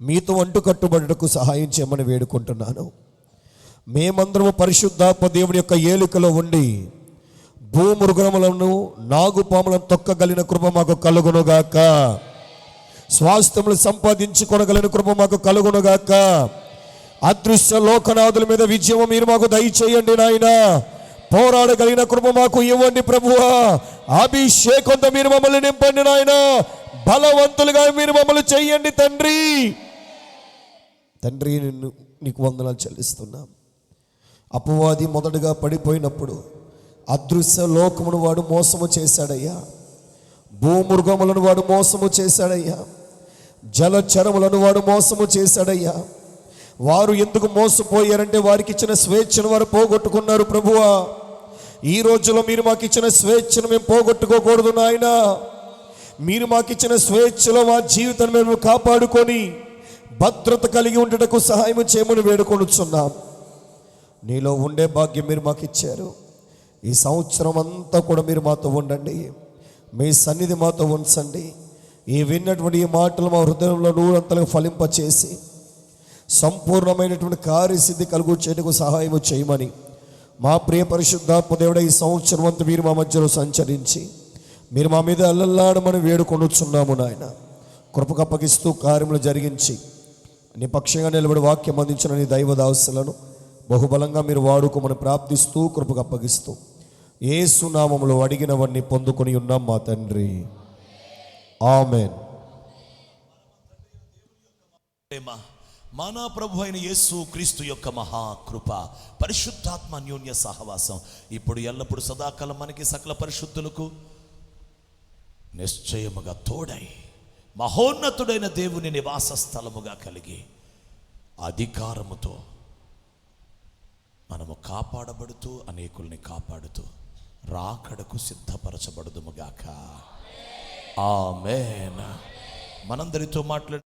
మీతో అంటు కట్టుబడుటకు సహాయం చేయమని వేడుకుంటున్నాను. మేమందరము పరిశుద్ధాత్మ దేవుని యొక్క ఏలికలో ఉండి భూమృగములను, నాగుపాములను తొక్కగలిగిన కృప మాకు కలుగునుగాక. స్వాస్థ్యములు సంపాదించుకొనగలిగిన కృప మాకు కలుగునుగాక. అదృశ్య లోకనాథుల మీద విజయం మీరు మాకు దయచేయండి నాయనా. పోరాడగలిగిన కృప మాకు ఇవ్వండి ప్రభువా. అభిషేకంతో మీరు మమ్మల్ని నింపండి నాయనా. బలవంతులుగా మీరు మమ్మల్ని చెయ్యండి తండ్రి. తండ్రి, నీకు వందనాలు చెల్లిస్తున్నాం. అపవాది మొదటగా పడిపోయినప్పుడు అదృశ్య లోకమును వాడు మోసము చేశాడయ్యా, భూమృగములను వాడు మోసము చేశాడయ్యా, జలచరములను వాడు మోసము చేశాడయ్యా. వారు ఎందుకు మోసపోయారంటే వారికి ఇచ్చిన స్వేచ్ఛను వారు పోగొట్టుకున్నారు ప్రభువా. ఈ రోజులో మీరు మాకు ఇచ్చిన స్వేచ్ఛను మేము పోగొట్టుకోకూడదు నాయనా. మీరు మాకు ఇచ్చిన స్వేచ్ఛలో మా జీవితాన్ని మేము కాపాడుకొని భద్రత కలిగి ఉండటకు సహాయం చేయమని వేడుకొనుచున్నాం. నీలో ఉండే భాగ్యం మీరు మాకు ఇచ్చారు. ఈ సంవత్సరం అంతా కూడా మీరు మాతో ఉండండి, మీ సన్నిధి మాతో ఉంచండి. ఈ విన్నటువంటి ఈ మాటలు మా హృదయంలో నూరంతలుగా ఫలింపచేసి సంపూర్ణమైనటువంటి కార్యసిద్ధి కలుగు చేయడానికి సహాయం చేయమని మా ప్రియ పరిశుద్ధాత్మ దేవుడా, ఈ సంవత్సరం అంతా మీరు మా మధ్యలో సంచరించి మీరు మా మీద అల్లల్లాడమని వేడుకొనుచున్నాము నాయన. కృపకు అప్పగిస్తూ కార్యములు జరిగించి నీ పక్షంగా నిలబడి వాక్యం అందించిన నీ దైవదాసులను బహుబలంగా మీరు వాడుకోమని ప్రార్థిస్తూ కృపకు అప్పగిస్తూ యేసు నామములో అడిగినవన్నీ పొందుకొని ఉన్నాం మా తండ్రి. ఆమేన్. మన ప్రభు అయిన యేసు క్రీస్తు యొక్క మహాకృప, పరిశుద్ధాత్మ అన్యోన్య సహవాసం ఇప్పుడు ఎల్లప్పుడు సదాకాలం మనకి సకల పరిశుద్ధులకు నిశ్చయముగా తోడై మహోన్నతుడైన దేవుని నివాస స్థలముగా కలిగి అధికారముతో మనము కాపాడబడుతూ అనేకుల్ని కాపాడుతూ రాకడకు సిద్ధపరచబడుదుముగాక. ఆమేన్. మనందరితో మాట్లాడు.